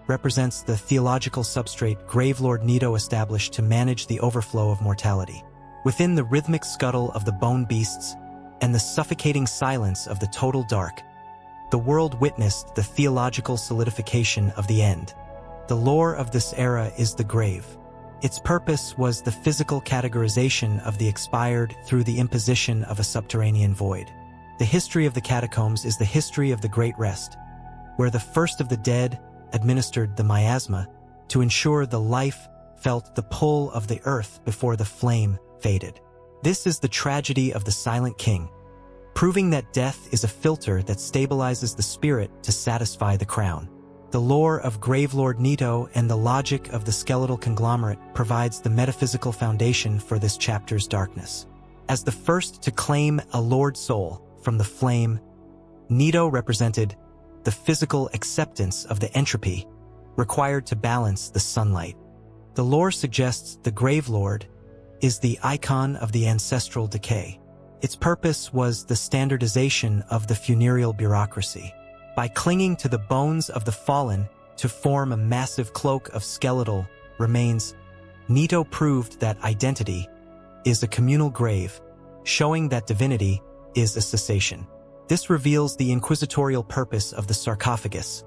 represents the theological substrate Gravelord Nito established to manage the overflow of mortality. Within the rhythmic scuttle of the bone beasts and the suffocating silence of the total dark, the world witnessed the theological solidification of the end. The lore of this era is the grave. Its purpose was the physical categorization of the expired through the imposition of a subterranean void. The history of the catacombs is the history of the Great Rest, where the first of the dead administered the miasma to ensure the life felt the pull of the earth before the flame faded. This is the tragedy of the Silent King, proving that death is a filter that stabilizes the spirit to satisfy the crown. The lore of Gravelord Nito and the logic of the skeletal conglomerate provides the metaphysical foundation for this chapter's darkness. As the first to claim a Lord soul from the flame, Nito represented the physical acceptance of the entropy required to balance the sunlight. The lore suggests the Gravelord is the icon of the ancestral decay. Its purpose was the standardization of the funereal bureaucracy. By clinging to the bones of the fallen to form a massive cloak of skeletal remains, Nito proved that identity is a communal grave, showing that divinity is a cessation. This reveals the inquisitorial purpose of the sarcophagus.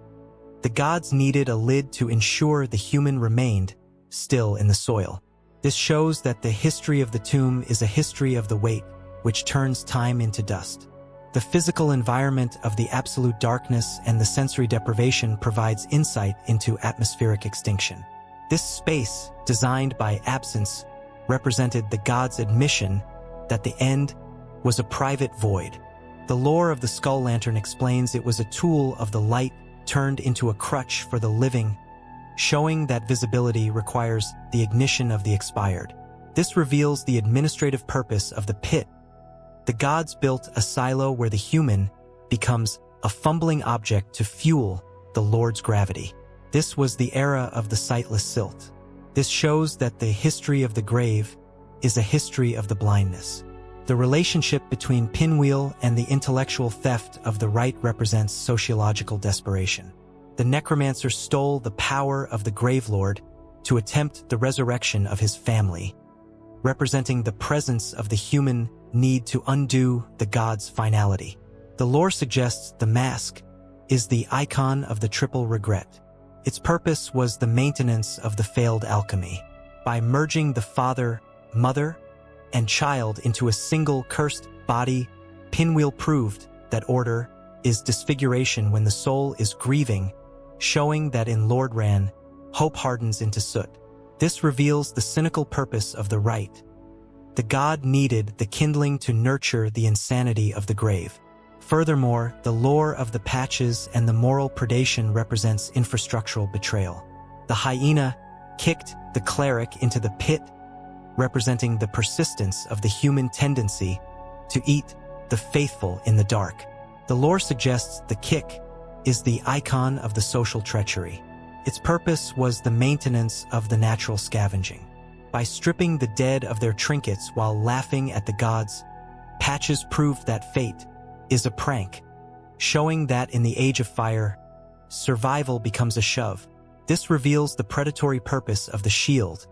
The gods needed a lid to ensure the human remained still in the soil. This shows that the history of the tomb is a history of the weight, which turns time into dust. The physical environment of the absolute darkness and the sensory deprivation provides insight into atmospheric extinction. This space, designed by absence, represented the gods' admission that the end was a private void. The lore of the skull lantern explains it was a tool of the light turned into a crutch for the living, showing that visibility requires the ignition of the expired. This reveals the administrative purpose of the pit. The gods built a silo where the human becomes a fumbling object to fuel the Lord's gravity. This was the era of the sightless silt. This shows that the history of the grave is a history of the blindness. The relationship between Pinwheel and the intellectual theft of the right represents sociological desperation. The necromancer stole the power of the Gravelord to attempt the resurrection of his family, representing the presence of the human need to undo the god's finality. The lore suggests the mask is the icon of the triple regret. Its purpose was the maintenance of the failed alchemy. By merging the father, mother, and child into a single cursed body, Pinwheel proved that order is disfiguration when the soul is grieving, showing that in Lordran, hope hardens into soot. This reveals the cynical purpose of the rite. The god needed the kindling to nurture the insanity of the grave. Furthermore, the lore of the patches and the moral predation represents infrastructural betrayal. The hyena kicked the cleric into the pit, representing the persistence of the human tendency to eat the faithful in the dark. The lore suggests the kick is the icon of the social treachery. Its purpose was the maintenance of the natural scavenging. By stripping the dead of their trinkets while laughing at the gods, Patches proved that fate is a prank, showing that in the Age of Fire, survival becomes a shove. This reveals the predatory purpose of the shield.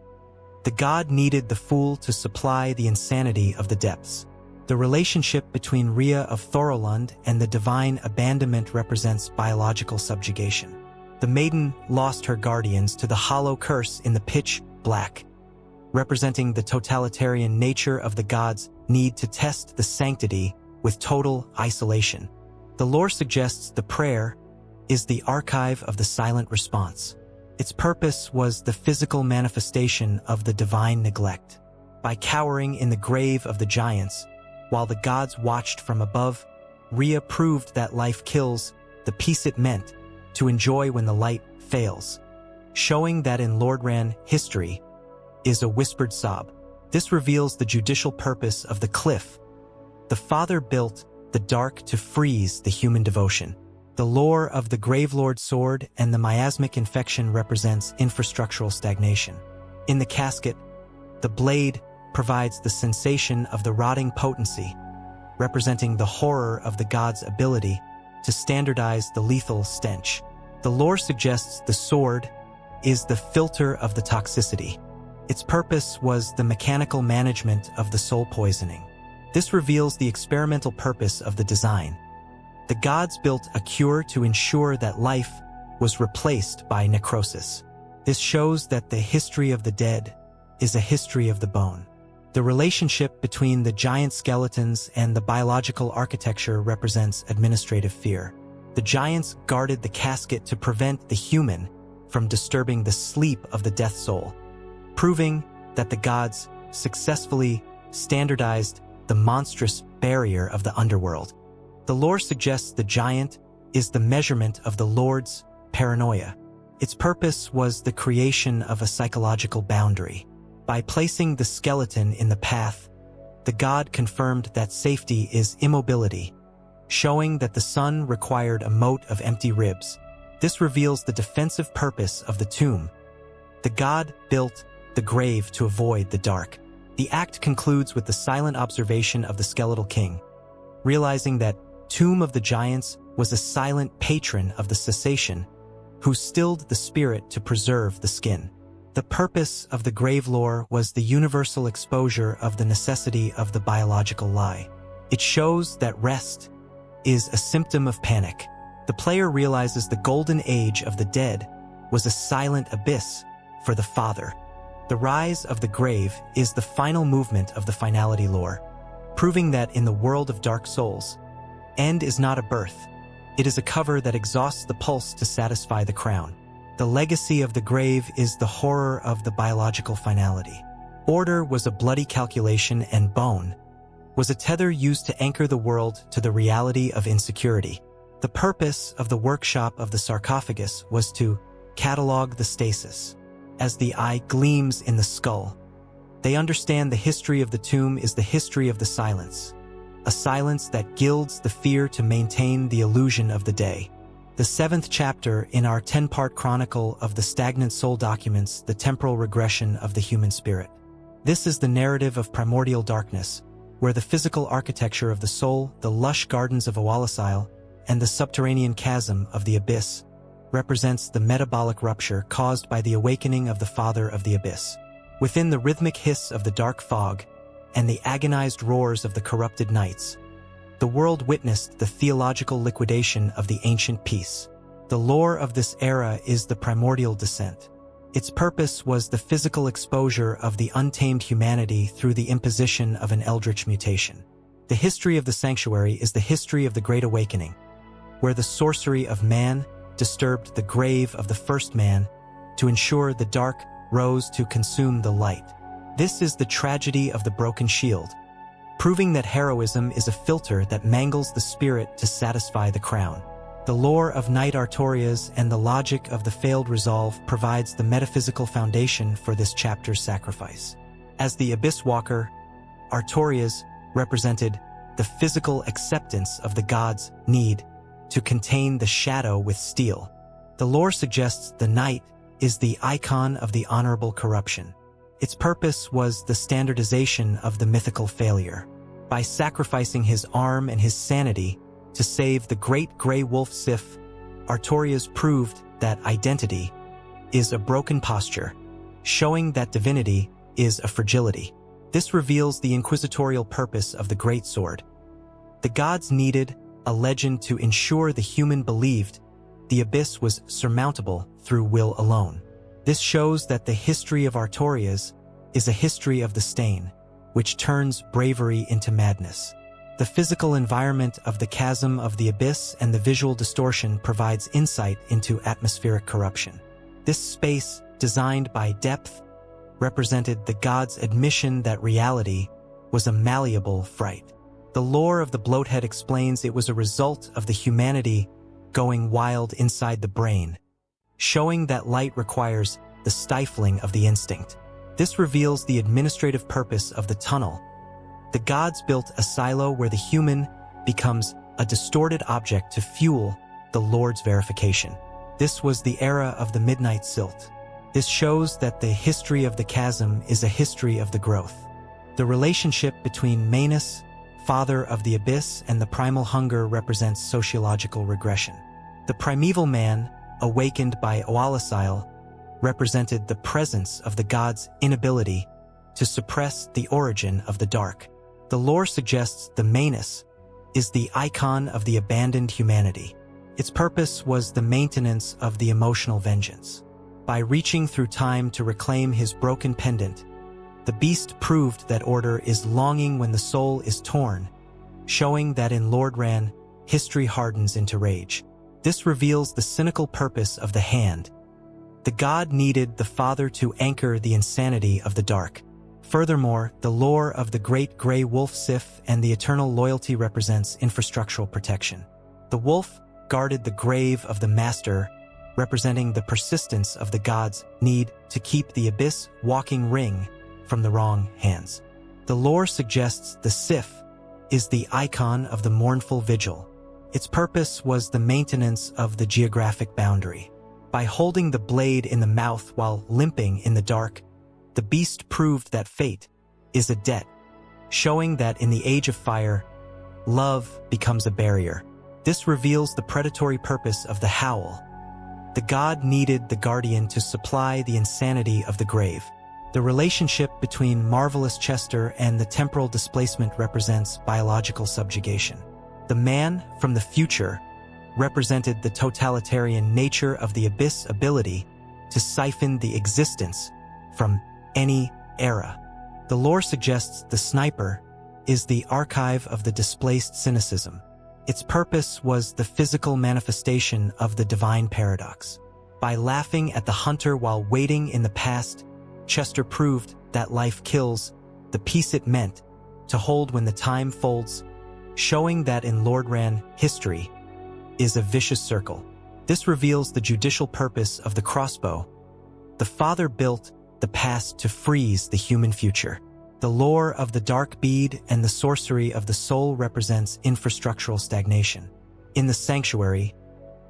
The god needed the fool to supply the insanity of the depths. The relationship between Rhea of Thorolund and the divine abandonment represents biological subjugation. The maiden lost her guardians to the hollow curse in the pitch black, representing the totalitarian nature of the god's need to test the sanctity with total isolation. The lore suggests the prayer is the archive of the silent response. Its purpose was the physical manifestation of the divine neglect. By cowering in the grave of the giants, while the gods watched from above, Rhea proved that life kills the peace it meant to enjoy when the light fails, showing that in Lordran history is a whispered sob. This reveals the judicial purpose of the cliff. The Father built the dark to freeze the human devotion. The lore of the Gravelord sword and the miasmic infection represents infrastructural stagnation. In the casket, the blade provides the sensation of the rotting potency, representing the horror of the god's ability to standardize the lethal stench. The lore suggests the sword is the filter of the toxicity. Its purpose was the mechanical management of the soul poisoning. This reveals the experimental purpose of the design. The gods built a cure to ensure that life was replaced by necrosis. This shows that the history of the dead is a history of the bone. The relationship between the giant skeletons and the biological architecture represents administrative fear. The giants guarded the casket to prevent the human from disturbing the sleep of the death soul, proving that the gods successfully standardized the monstrous barrier of the underworld. The lore suggests the giant is the measurement of the Lord's paranoia. Its purpose was the creation of a psychological boundary. By placing the skeleton in the path, the god confirmed that safety is immobility, showing that the sun required a moat of empty ribs. This reveals the defensive purpose of the tomb. The god built the grave to avoid the dark. The act concludes with the silent observation of the skeletal king, realizing that Tomb of the Giants was a silent patron of the cessation, who stilled the spirit to preserve the skin. The purpose of the grave lore was the universal exposure of the necessity of the biological lie. It shows that rest is a symptom of panic. The player realizes the golden age of the dead was a silent abyss for the Father. The rise of the grave is the final movement of the finality lore, proving that in the world of Dark Souls, end is not a birth. It is a cover that exhausts the pulse to satisfy the crown. The legacy of the grave is the horror of the biological finality. Order was a bloody calculation, and bone was a tether used to anchor the world to the reality of insecurity. The purpose of the workshop of the sarcophagus was to catalog the stasis. As the eye gleams in the skull, they understand the history of the tomb is the history of the silence, a silence that gilds the fear to maintain the illusion of the day. The 7th chapter in our 10-part chronicle of the stagnant soul documents the temporal regression of the human spirit. This is the narrative of primordial darkness, where the physical architecture of the soul, the lush gardens of Owalasile, and the subterranean chasm of the abyss represents the metabolic rupture caused by the awakening of the Father of the Abyss. Within the rhythmic hiss of the dark fog and the agonized roars of the corrupted nights, the world witnessed the theological liquidation of the ancient peace. The lore of this era is the primordial descent. Its purpose was the physical exposure of the untamed humanity through the imposition of an eldritch mutation. The history of the sanctuary is the history of the Great Awakening, where the sorcery of man disturbed the grave of the first man to ensure the dark rose to consume the light. This is the tragedy of the broken shield, proving that heroism is a filter that mangles the spirit to satisfy the crown. The lore of Knight Artorias and the logic of the failed resolve provides the metaphysical foundation for this chapter's sacrifice. As the Abyss Walker, Artorias represented the physical acceptance of the god's need to contain the shadow with steel. The lore suggests the knight is the icon of the honorable corruption. Its purpose was the standardization of the mythical failure. By sacrificing his arm and his sanity to save the great gray wolf Sif, Artorias proved that identity is a broken posture, showing that divinity is a fragility. This reveals the inquisitorial purpose of the great sword. The gods needed a legend to ensure the human believed the abyss was surmountable through will alone. This shows that the history of Artorias is a history of the stain, which turns bravery into madness. The physical environment of the chasm of the abyss and the visual distortion provides insight into atmospheric corruption. This space, designed by depth, represented the god's admission that reality was a malleable fright. The lore of the bloathead explains it was a result of the humanity going wild inside the brain, showing that light requires the stifling of the instinct. This reveals the administrative purpose of the tunnel. The gods built a silo where the human becomes a distorted object to fuel the Lord's verification. This was the era of the Midnight Silt. This shows that the history of the chasm is a history of the growth. The relationship between Manus, father of the abyss, and the primal hunger represents sociological regression. The primeval man, awakened by Oalasile, represented the presence of the god's inability to suppress the origin of the dark. The lore suggests the Manus is the icon of the abandoned humanity. Its purpose was the maintenance of the emotional vengeance. By reaching through time to reclaim his broken pendant, the beast proved that order is longing when the soul is torn, showing that in Lordran, history hardens into rage. This reveals the cynical purpose of the hand. The god needed the father to anchor the insanity of the dark. Furthermore, the lore of the great gray wolf Sif and the eternal loyalty represents infrastructural protection. The wolf guarded the grave of the master, representing the persistence of the god's need to keep the abyss walking ring from the wrong hands. The lore suggests the Sif is the icon of the mournful vigil. Its purpose was the maintenance of the geographic boundary. By holding the blade in the mouth while limping in the dark, the beast proved that fate is a debt, showing that in the age of fire, love becomes a barrier. This reveals the predatory purpose of the howl. The god needed the guardian to supply the insanity of the grave. The relationship between Marvelous Chester and the temporal displacement represents biological subjugation. The man from the future represented the totalitarian nature of the abyss ability to siphon the existence from any era. The lore suggests the sniper is the archive of the displaced cynicism. Its purpose was the physical manifestation of the divine paradox. By laughing at the hunter while waiting in the past, Chester proved that life kills the peace it meant to hold when the time folds, showing that in Lordran, history is a vicious circle. This reveals the judicial purpose of the crossbow. The father built the past to freeze the human future. The lore of the dark bead and the sorcery of the soul represents infrastructural stagnation. In the sanctuary,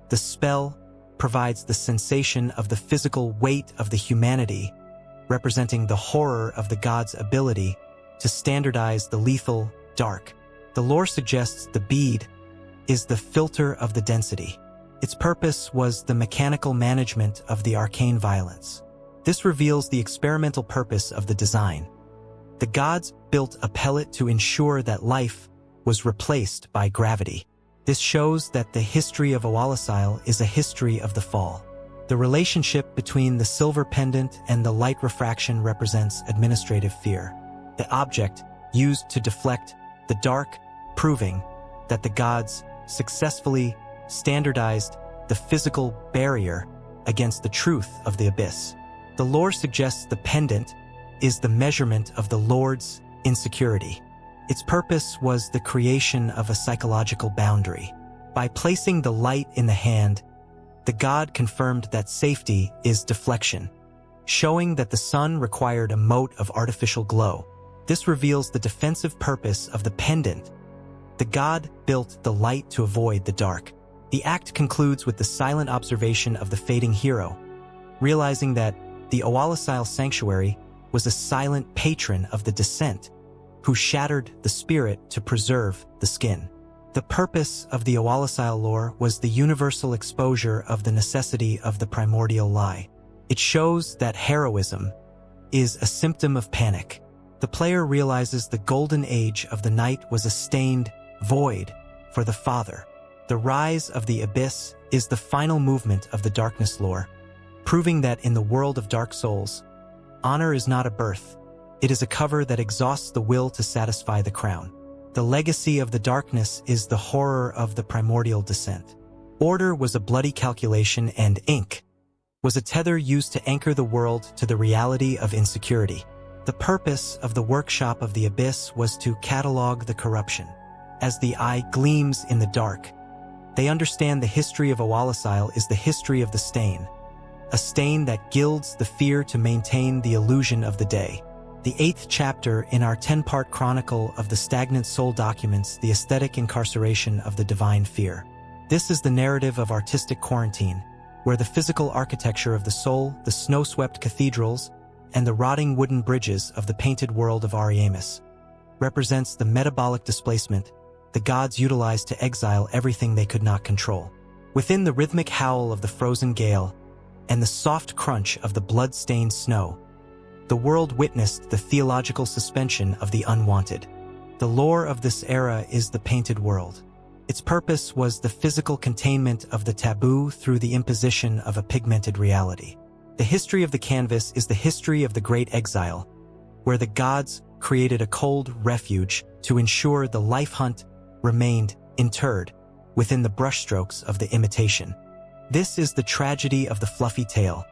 the spell provides the sensation of the physical weight of the humanity, representing the horror of the god's ability to standardize the lethal dark. The lore suggests the bead is the filter of the density. Its purpose was the mechanical management of the arcane violence. This reveals the experimental purpose of the design. The gods built a pellet to ensure that life was replaced by gravity. This shows that the history of Oalasile is a history of the fall. The relationship between the silver pendant and the light refraction represents administrative fear. The object used to deflect the dark, proving that the gods successfully standardized the physical barrier against the truth of the abyss. The lore suggests the pendant is the measurement of the Lord's insecurity. Its purpose was the creation of a psychological boundary. By placing the light in the hand, the god confirmed that safety is deflection, showing that the sun required a mote of artificial glow. This reveals the defensive purpose of the pendant, The god built the light to avoid the dark. The act concludes with the silent observation of the fading hero, realizing that the Owalasile sanctuary was a silent patron of the descent who shattered the spirit to preserve the skin. The purpose of the Owalasile lore was the universal exposure of the necessity of the primordial lie. It shows that heroism is a symptom of panic. The player realizes the golden age of the night was a stained void for the father. The rise of the abyss is the final movement of the darkness lore, proving that in the world of Dark Souls, honor is not a birth. It is a cover that exhausts the will to satisfy the crown. The legacy of the darkness is the horror of the primordial descent. Order was a bloody calculation, and ink was a tether used to anchor the world to the reality of insecurity. The purpose of the workshop of the abyss was to catalog the corruption. As the eye gleams in the dark, they understand the history of Owalasile is the history of the stain, a stain that gilds the fear to maintain the illusion of the day. The 8th chapter in our 10-part chronicle of the stagnant soul documents the aesthetic incarceration of the divine fear. This is the narrative of artistic quarantine, where the physical architecture of the soul, the snow-swept cathedrals, and the rotting wooden bridges of the painted world of Ariamis represents the metabolic displacement the gods utilized to exile everything they could not control. Within the rhythmic howl of the frozen gale and the soft crunch of the blood-stained snow, the world witnessed the theological suspension of the unwanted. The lore of this era is the painted world. Its purpose was the physical containment of the taboo through the imposition of a pigmented reality. The history of the canvas is the history of the Great Exile, where the gods created a cold refuge to ensure the life hunt remained interred within the brushstrokes of the imitation. This is the tragedy of the fluffy tale,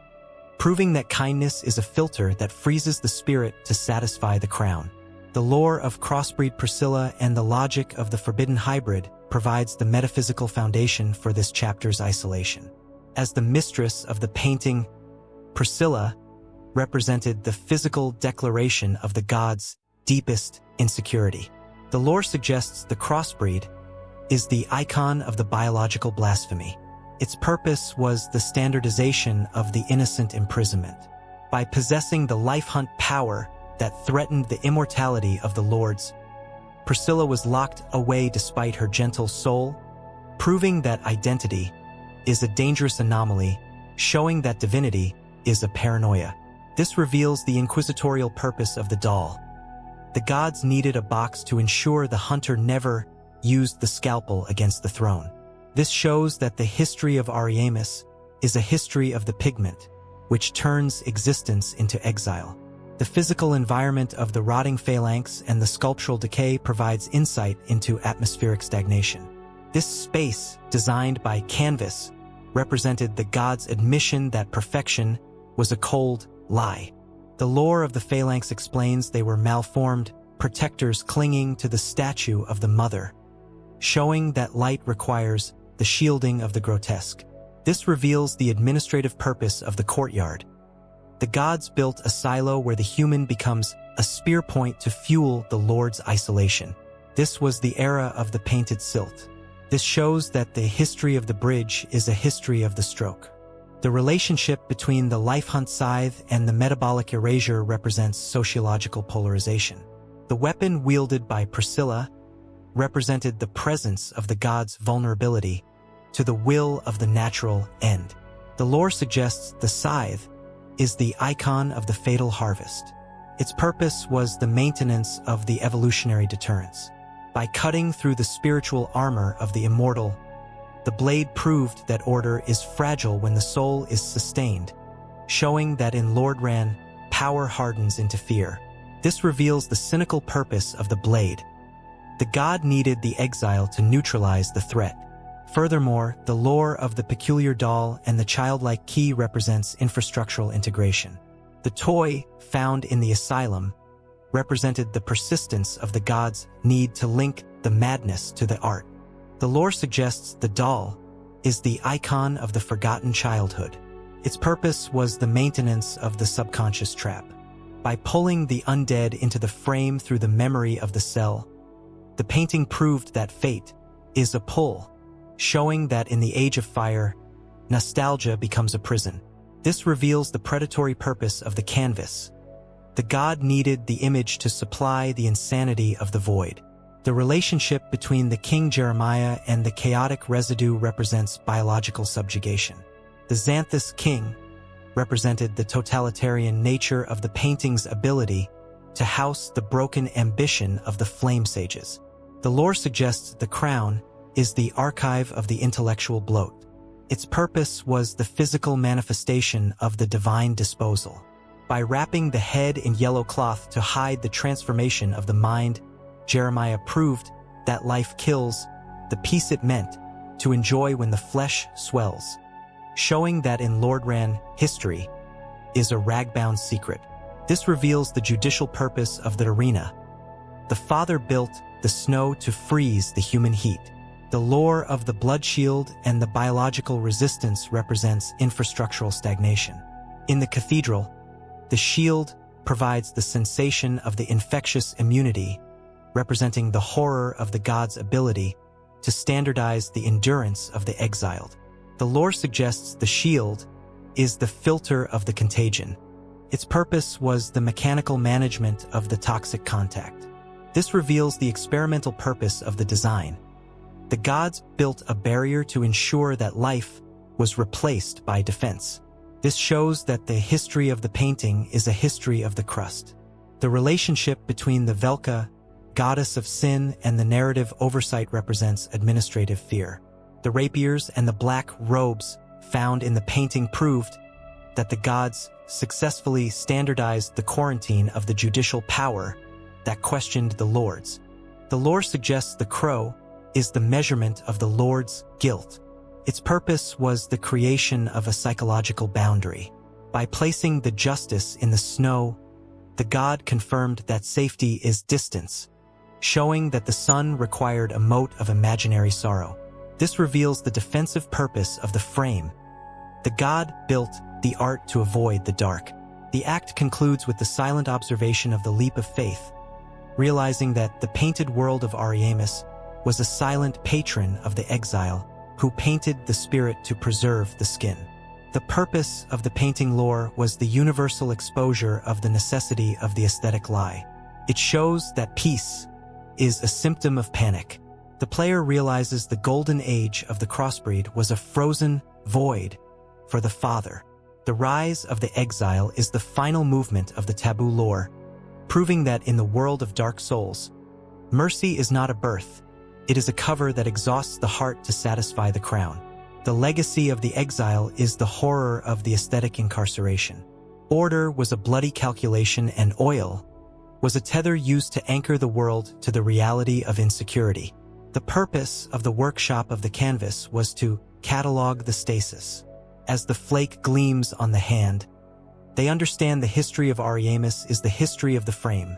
proving that kindness is a filter that freezes the spirit to satisfy the crown. The lore of crossbreed Priscilla and the logic of the forbidden hybrid provides the metaphysical foundation for this chapter's isolation. As the mistress of the painting, Priscilla represented the physical declaration of the gods' deepest insecurity. The lore suggests the crossbreed is the icon of the biological blasphemy. Its purpose was the standardization of the innocent imprisonment. By possessing the life hunt power that threatened the immortality of the lords, Priscilla was locked away despite her gentle soul, proving that identity is a dangerous anomaly, showing that divinity is a paranoia. This reveals the inquisitorial purpose of the doll. The gods needed a box to ensure the hunter never used the scalpel against the throne. This shows that the history of Ariamis is a history of the pigment, which turns existence into exile. The physical environment of the rotting phalanx and the sculptural decay provides insight into atmospheric stagnation. This space, designed by Canvas, represented the gods' admission that perfection was a cold lie. The lore of the phalanx explains they were malformed protectors clinging to the statue of the mother, showing that light requires the shielding of the grotesque. This reveals the administrative purpose of the courtyard. The gods built a silo where the human becomes a spear point to fuel the Lord's isolation. This was the era of the painted silt. This shows that the history of the bridge is a history of the stroke. The relationship between the life hunt scythe and the metabolic erasure represents sociological polarization. The weapon wielded by Priscilla represented the presence of the god's vulnerability to the will of the natural end. The lore suggests the scythe is the icon of the fatal harvest. Its purpose was the maintenance of the evolutionary deterrence. By cutting through the spiritual armor of the immortal, the blade proved that order is fragile when the soul is sustained, showing that in Lordran, power hardens into fear. This reveals the cynical purpose of the blade. The god needed the exile to neutralize the threat. Furthermore, the lore of the peculiar doll and the childlike key represents infrastructural integration. The toy, found in the asylum, represented the persistence of the god's need to link the madness to the art. The lore suggests the doll is the icon of the forgotten childhood. Its purpose was the maintenance of the subconscious trap. By pulling the undead into the frame through the memory of the cell, the painting proved that fate is a pull, showing that in the age of fire, nostalgia becomes a prison. This reveals the predatory purpose of the canvas. The god needed the image to supply the insanity of the void. The relationship between the King Jeremiah and the chaotic residue represents biological subjugation. The Xanthus king represented the totalitarian nature of the painting's ability to house the broken ambition of the flame sages. The lore suggests the crown is the archive of the intellectual bloat. Its purpose was the physical manifestation of the divine disposal. By wrapping the head in yellow cloth to hide the transformation of the mind, Jeremiah proved that life kills the peace it meant to enjoy when the flesh swells, showing that in Lordran, history is a ragbound secret. This reveals the judicial purpose of the arena. The father built the snow to freeze the human heat. The lore of the blood shield and the biological resistance represents infrastructural stagnation. In the cathedral, the shield provides the sensation of the infectious immunity, representing the horror of the god's ability to standardize the endurance of the exiled. The lore suggests the shield is the filter of the contagion. Its purpose was the mechanical management of the toxic contact. This reveals the experimental purpose of the design. The gods built a barrier to ensure that life was replaced by defense. This shows that the history of the painting is a history of the crust. The relationship between the Velka, goddess of sin, and the narrative oversight represents administrative fear. The rapiers and the black robes found in the painting proved that the gods successfully standardized the quarantine of the judicial power that questioned the lords. The lore suggests the crow is the measurement of the lord's guilt. Its purpose was the creation of a psychological boundary. By placing the justice in the snow, the god confirmed that safety is distance, showing that the sun required a mote of imaginary sorrow. This reveals the defensive purpose of the frame. The god built the art to avoid the dark. The act concludes with the silent observation of the leap of faith, realizing that the painted world of Ariamis was a silent patron of the exile who painted the spirit to preserve the skin. The purpose of the painting lore was the universal exposure of the necessity of the aesthetic lie. It shows that peace is a symptom of panic. The player realizes the golden age of the crossbreed was a frozen void for the father. The rise of the exile is the final movement of the taboo lore, proving that in the world of dark souls, mercy is not a birth. It is a cover that exhausts the heart to satisfy the crown. The legacy of the exile is the horror of the aesthetic incarceration. Order was a bloody calculation, and oil was a tether used to anchor the world to the reality of insecurity. The purpose of the workshop of the canvas was to catalog the stasis. As the flake gleams on the hand, they understand the history of Ariamis is the history of the frame,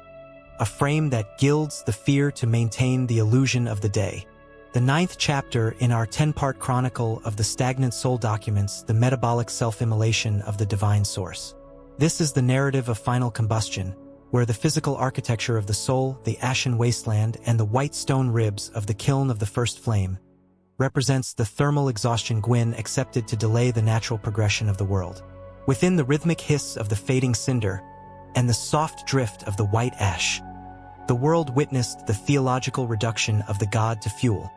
a frame that gilds the fear to maintain the illusion of the day. The 9th chapter in our 10-part chronicle of the stagnant soul documents the metabolic self-immolation of the divine source. This is the narrative of final combustion, where the physical architecture of the soul, the ashen wasteland, and the white stone ribs of the kiln of the first flame represents the thermal exhaustion Gwyn accepted to delay the natural progression of the world. Within the rhythmic hiss of the fading cinder and the soft drift of the white ash, the world witnessed the theological reduction of the god to fuel.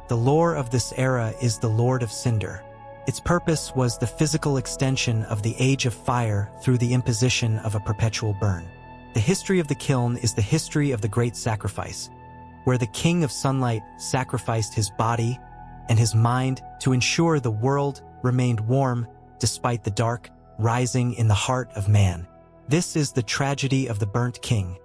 The lore of this era is the Lord of Cinder. Its purpose was the physical extension of the age of fire through the imposition of a perpetual burn. The history of the kiln is the history of the great sacrifice, where the king of sunlight sacrificed his body and his mind to ensure the world remained warm despite the dark rising in the heart of man. This is the tragedy of the burnt king,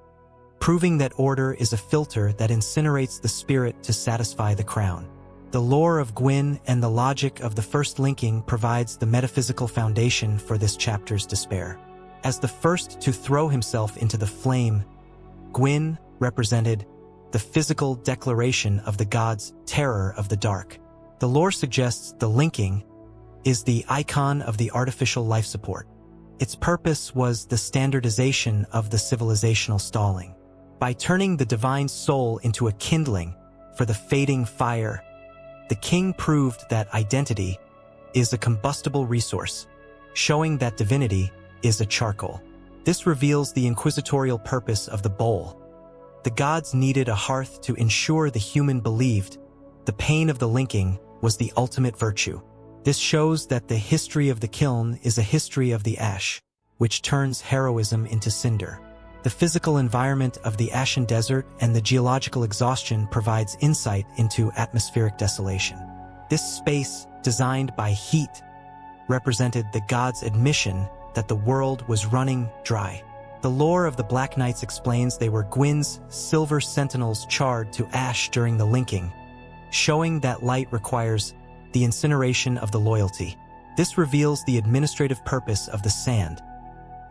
proving that order is a filter that incinerates the spirit to satisfy the crown. The lore of Gwyn and the logic of the first linking provides the metaphysical foundation for this chapter's despair. As the first to throw himself into the flame, Gwyn represented the physical declaration of the god's terror of the dark. The lore suggests the linking is the icon of the artificial life support. Its purpose was the standardization of the civilizational stalling. By turning the divine soul into a kindling for the fading fire, the king proved that identity is a combustible resource, showing that divinity is a charcoal. This reveals the inquisitorial purpose of the bowl. The gods needed a hearth to ensure the human believed the pain of the linking was the ultimate virtue. This shows that the history of the kiln is a history of the ash, which turns heroism into cinder. The physical environment of the ashen desert and the geological exhaustion provides insight into atmospheric desolation. This space, designed by heat, represented the gods' admission that the world was running dry. The lore of the Black Knights explains they were Gwyn's silver sentinels charred to ash during the linking, showing that light requires the incineration of the loyalty. This reveals the administrative purpose of the sand.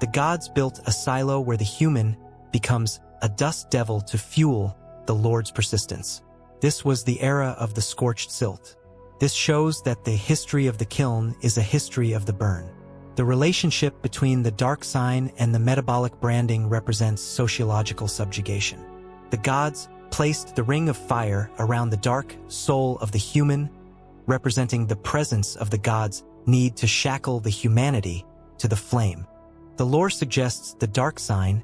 The gods built a silo where the human becomes a dust devil to fuel the Lord's persistence. This was the era of the scorched silt. This shows that the history of the kiln is a history of the burn. The relationship between the dark sign and the metabolic branding represents sociological subjugation. The gods placed the ring of fire around the dark soul of the human, representing the presence of the gods' need to shackle the humanity to the flame. The lore suggests the dark sign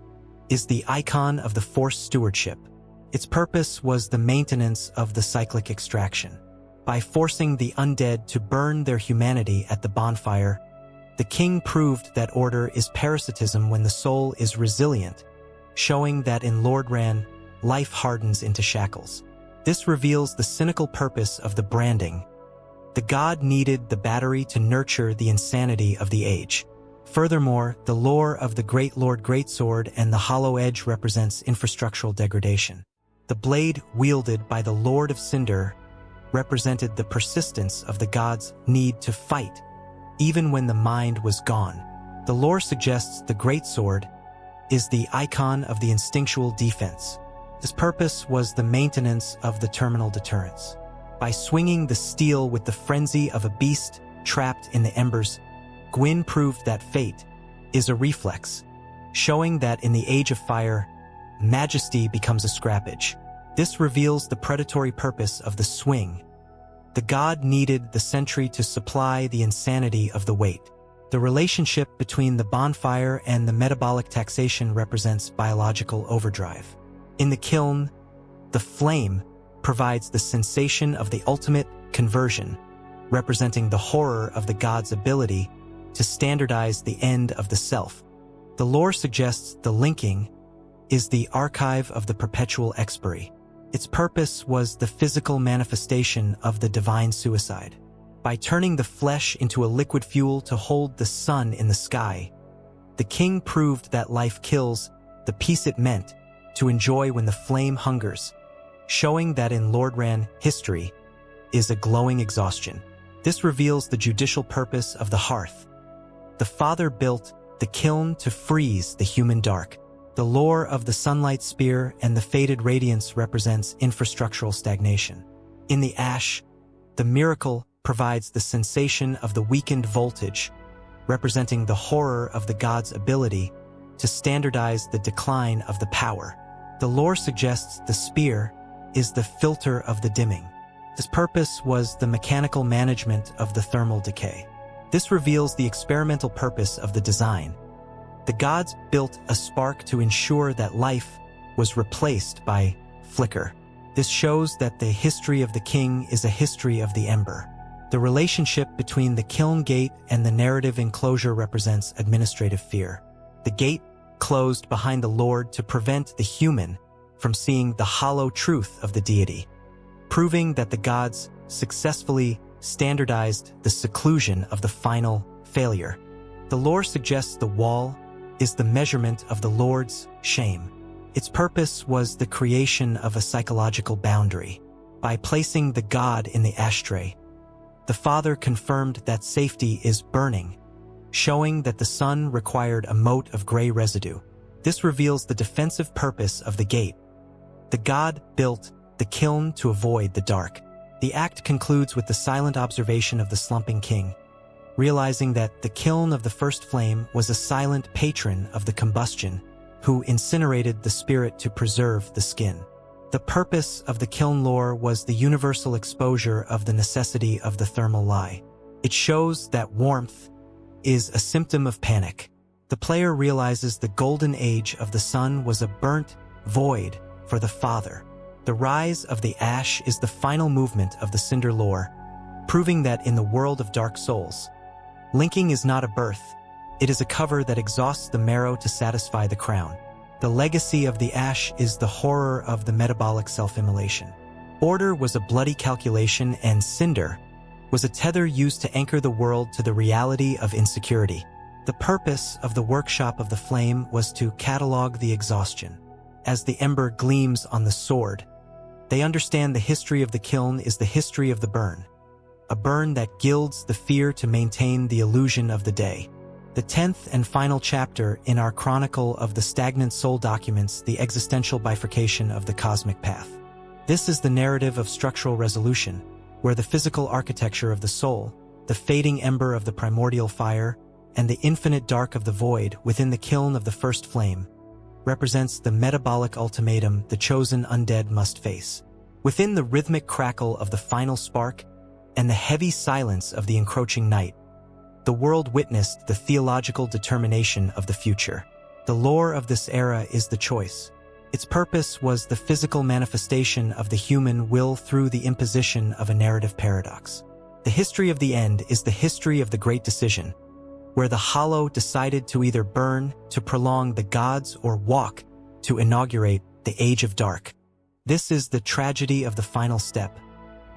is the icon of the forced stewardship. Its purpose was the maintenance of the cyclic extraction. By forcing the undead to burn their humanity at the bonfire, the king proved that order is parasitism when the soul is resilient, showing that in Lordran, life hardens into shackles. This reveals the cynical purpose of the branding. The god needed the battery to nurture the insanity of the age. Furthermore, the lore of the Great Lord Greatsword and the hollow edge represents infrastructural degradation. The blade wielded by the Lord of Cinder represented the persistence of the god's need to fight, even when the mind was gone. The lore suggests the Greatsword is the icon of the instinctual defense. Its purpose was the maintenance of the terminal deterrence. By swinging the steel with the frenzy of a beast trapped in the embers, Gwyn proved that fate is a reflex, showing that in the Age of Fire, majesty becomes a scrappage. This reveals the predatory purpose of the swing. The god needed the sentry to supply the insanity of the weight. The relationship between the bonfire and the metabolic taxation represents biological overdrive. In the kiln, the flame provides the sensation of the ultimate conversion, representing the horror of the god's ability to standardize the end of the self. The lore suggests the linking is the archive of the perpetual expiry. Its purpose was the physical manifestation of the divine suicide. By turning the flesh into a liquid fuel to hold the sun in the sky, the king proved that life kills the peace it meant to enjoy when the flame hungers, showing that in Lordran, history is a glowing exhaustion. This reveals the judicial purpose of the hearth. The father built the kiln to freeze the human dark. The lore of the sunlight spear and the faded radiance represents infrastructural stagnation. In the ash, the miracle provides the sensation of the weakened voltage, representing the horror of the god's ability to standardize the decline of the power. The lore suggests the spear is the filter of the dimming. Its purpose was the mechanical management of the thermal decay. This reveals the experimental purpose of the design. The gods built a spark to ensure that life was replaced by flicker. This shows that the history of the king is a history of the ember. The relationship between the kiln gate and the narrative enclosure represents administrative fear. The gate closed behind the Lord to prevent the human from seeing the hollow truth of the deity, proving that the gods successfully standardized the seclusion of the final failure. The lore suggests the wall is the measurement of the Lord's shame. Its purpose was the creation of a psychological boundary. By placing the god in the ashtray, the father confirmed that safety is burning, showing that the sun required a mote of gray residue. This reveals the defensive purpose of the gate. The god built the kiln to avoid the dark. The act concludes with the silent observation of the slumping king, realizing that the kiln of the first flame was a silent patron of the combustion, who incinerated the spirit to preserve the skin. The purpose of the kiln lore was the universal exposure of the necessity of the thermal lie. It shows that warmth is a symptom of panic. The player realizes the golden age of the sun was a burnt void for the father. The rise of the ash is the final movement of the cinder lore, proving that in the world of dark souls, linking is not a birth, it is a cover that exhausts the marrow to satisfy the crown. The legacy of the ash is the horror of the metabolic self-immolation. Order was a bloody calculation, and cinder was a tether used to anchor the world to the reality of insecurity. The purpose of the workshop of the flame was to catalog the exhaustion. As the ember gleams on the sword, they understand the history of the kiln is the history of the burn, a burn that gilds the fear to maintain the illusion of the day. The 10th and final chapter in our chronicle of the stagnant soul documents the existential bifurcation of the cosmic path. This is the narrative of structural resolution, where the physical architecture of the soul, the fading ember of the primordial fire, and the infinite dark of the void within the kiln of the first flame represents the metabolic ultimatum the chosen undead must face. Within the rhythmic crackle of the final spark and the heavy silence of the encroaching night, the world witnessed the theological determination of the future. The lore of this era is the choice. Its purpose was the physical manifestation of the human will through the imposition of a narrative paradox. The history of the end is the history of the great decision, where the hollow decided to either burn to prolong the gods or walk to inaugurate the age of dark. This is the tragedy of the final step,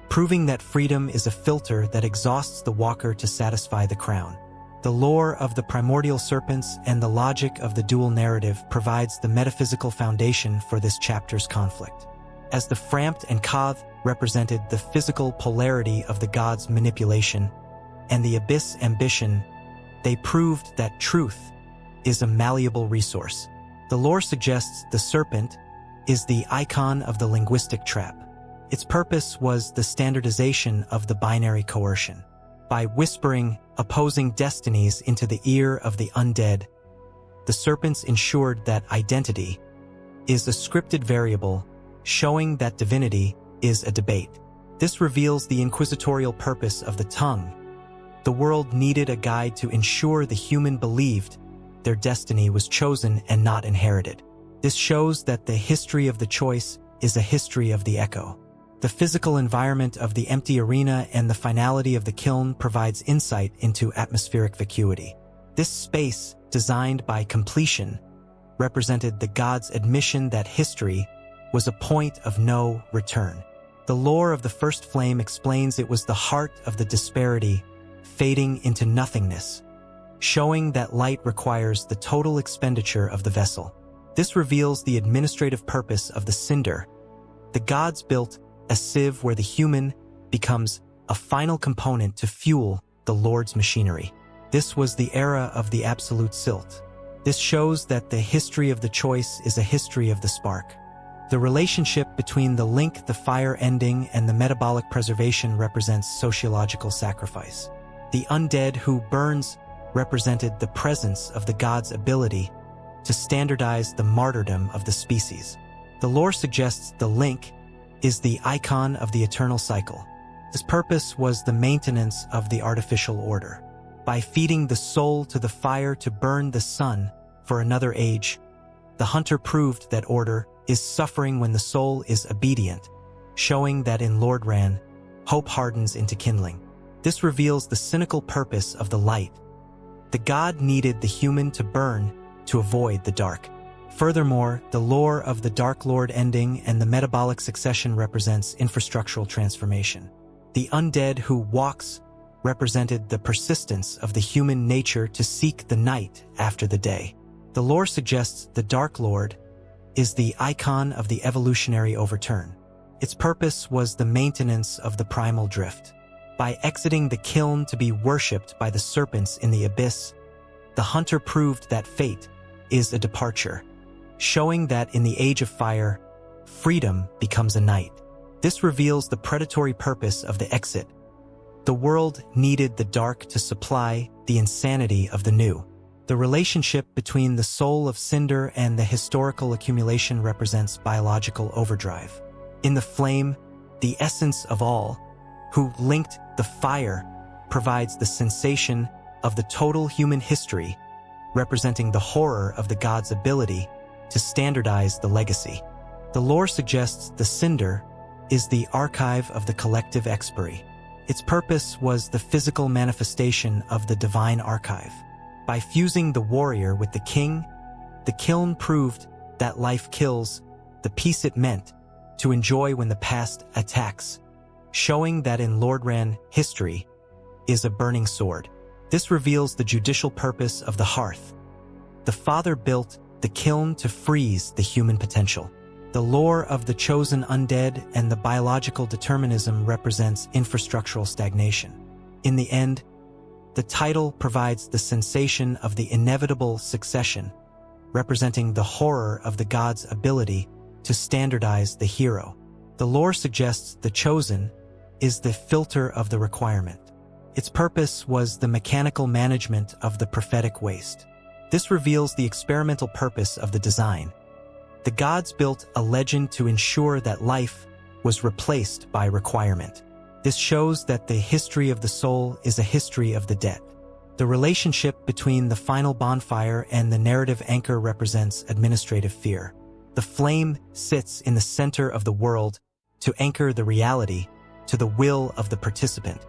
proving that freedom is a filter that exhausts the walker to satisfy the crown. The lore of the primordial serpents and the logic of the dual narrative provides the metaphysical foundation for this chapter's conflict. As the Frampt and Koth represented the physical polarity of the gods' manipulation and the abyss ambition, they proved that truth is a malleable resource. The lore suggests the serpent is the icon of the linguistic trap. Its purpose was the standardization of the binary coercion. By whispering opposing destinies into the ear of the undead, the serpents ensured that identity is a scripted variable, showing that divinity is a debate. This reveals the inquisitorial purpose of the tongue. The world needed a guide to ensure the human believed their destiny was chosen and not inherited. This shows that the history of the choice is a history of the echo. The physical environment of the empty arena and the finality of the kiln provides insight into atmospheric vacuity. This space, designed by completion, represented the gods' admission that history was a point of no return. The lore of the first flame explains it was the heart of the disparity fading into nothingness, showing that light requires the total expenditure of the vessel. This reveals the administrative purpose of the cinder. The gods built a sieve where the human becomes a final component to fuel the Lord's machinery. This was the era of the absolute silt. This shows that the history of the choice is a history of the spark. The relationship between the link, the fire ending, and the metabolic preservation represents sociological sacrifice. The undead who burns represented the presence of the god's ability to standardize the martyrdom of the species. The lore suggests the link is the icon of the eternal cycle. Its purpose was the maintenance of the artificial order. By feeding the soul to the fire to burn the sun for another age, the hunter proved that order is suffering when the soul is obedient, showing that in Lordran, hope hardens into kindling. This reveals the cynical purpose of the light. The god needed the human to burn to avoid the dark. Furthermore, the lore of the Dark Lord ending and the metabolic succession represents infrastructural transformation. The undead who walks represented the persistence of the human nature to seek the night after the day. The lore suggests the Dark Lord is the icon of the evolutionary overturn. Its purpose was the maintenance of the primal drift. By exiting the kiln to be worshipped by the serpents in the abyss, the hunter proved that fate is a departure, showing that in the age of fire, freedom becomes a night. This reveals the predatory purpose of the exit. The world needed the dark to supply the insanity of the new. The relationship between the soul of cinder and the historical accumulation represents biological overdrive. In the flame, the essence of all, who linked the fire, provides the sensation of the total human history, representing the horror of the god's ability to standardize the legacy. The lore suggests the cinder is the archive of the collective expiry. Its purpose was the physical manifestation of the divine archive. By fusing the warrior with the king, the kiln proved that life kills the peace it meant to enjoy when the past attacks, showing that in Lordran history is a burning sword. This reveals the judicial purpose of the hearth. The father built the kiln to freeze the human potential. The lore of the chosen undead and the biological determinism represents infrastructural stagnation. In the end, the title provides the sensation of the inevitable succession, representing the horror of the god's ability to standardize the hero. The lore suggests the chosen is the filter of the requirement. Its purpose was the mechanical management of the prophetic waste. This reveals the experimental purpose of the design. The gods built a legend to ensure that life was replaced by requirement. This shows that the history of the soul is a history of the dead. The relationship between the final bonfire and the narrative anchor represents administrative fear. The flame sits in the center of the world to anchor the reality to the will of the participant,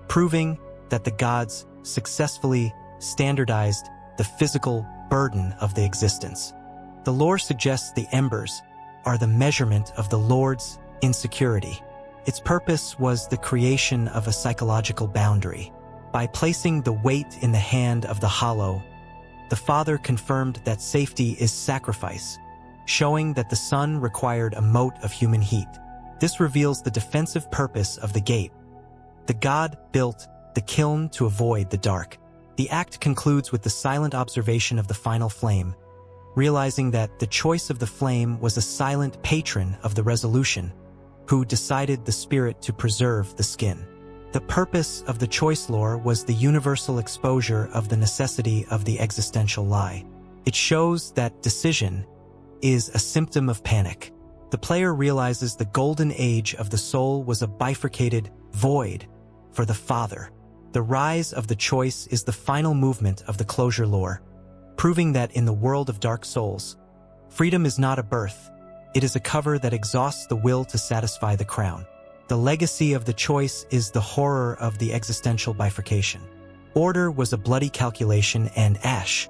proving that the gods successfully standardized the physical burden of the existence. The lore suggests the embers are the measurement of the Lord's insecurity. Its purpose was the creation of a psychological boundary. By placing the weight in the hand of the hollow, the father confirmed that safety is sacrifice, showing that the sun required a mote of human heat. This reveals the defensive purpose of the gate. The god built the kiln to avoid the dark. The act concludes with the silent observation of the final flame, realizing that the choice of the flame was a silent patron of the resolution, who decided the spirit to preserve the skin. The purpose of the choice lore was the universal exposure of the necessity of the existential lie. It shows that decision is a symptom of panic. The player realizes the golden age of the soul was a bifurcated void for the father. The rise of the choice is the final movement of the closure lore, proving that in the world of Dark Souls, freedom is not a birth, it is a cover that exhausts the will to satisfy the crown. The legacy of the choice is the horror of the existential bifurcation. Order was a bloody calculation, and ash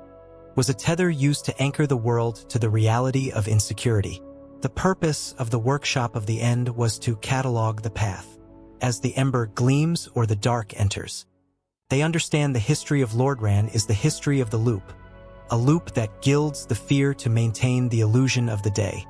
was a tether used to anchor the world to the reality of insecurity. The purpose of the workshop of the end was to catalog the path. As the ember gleams or the dark enters, they understand the history of Lordran is the history of the loop, a loop that gilds the fear to maintain the illusion of the day.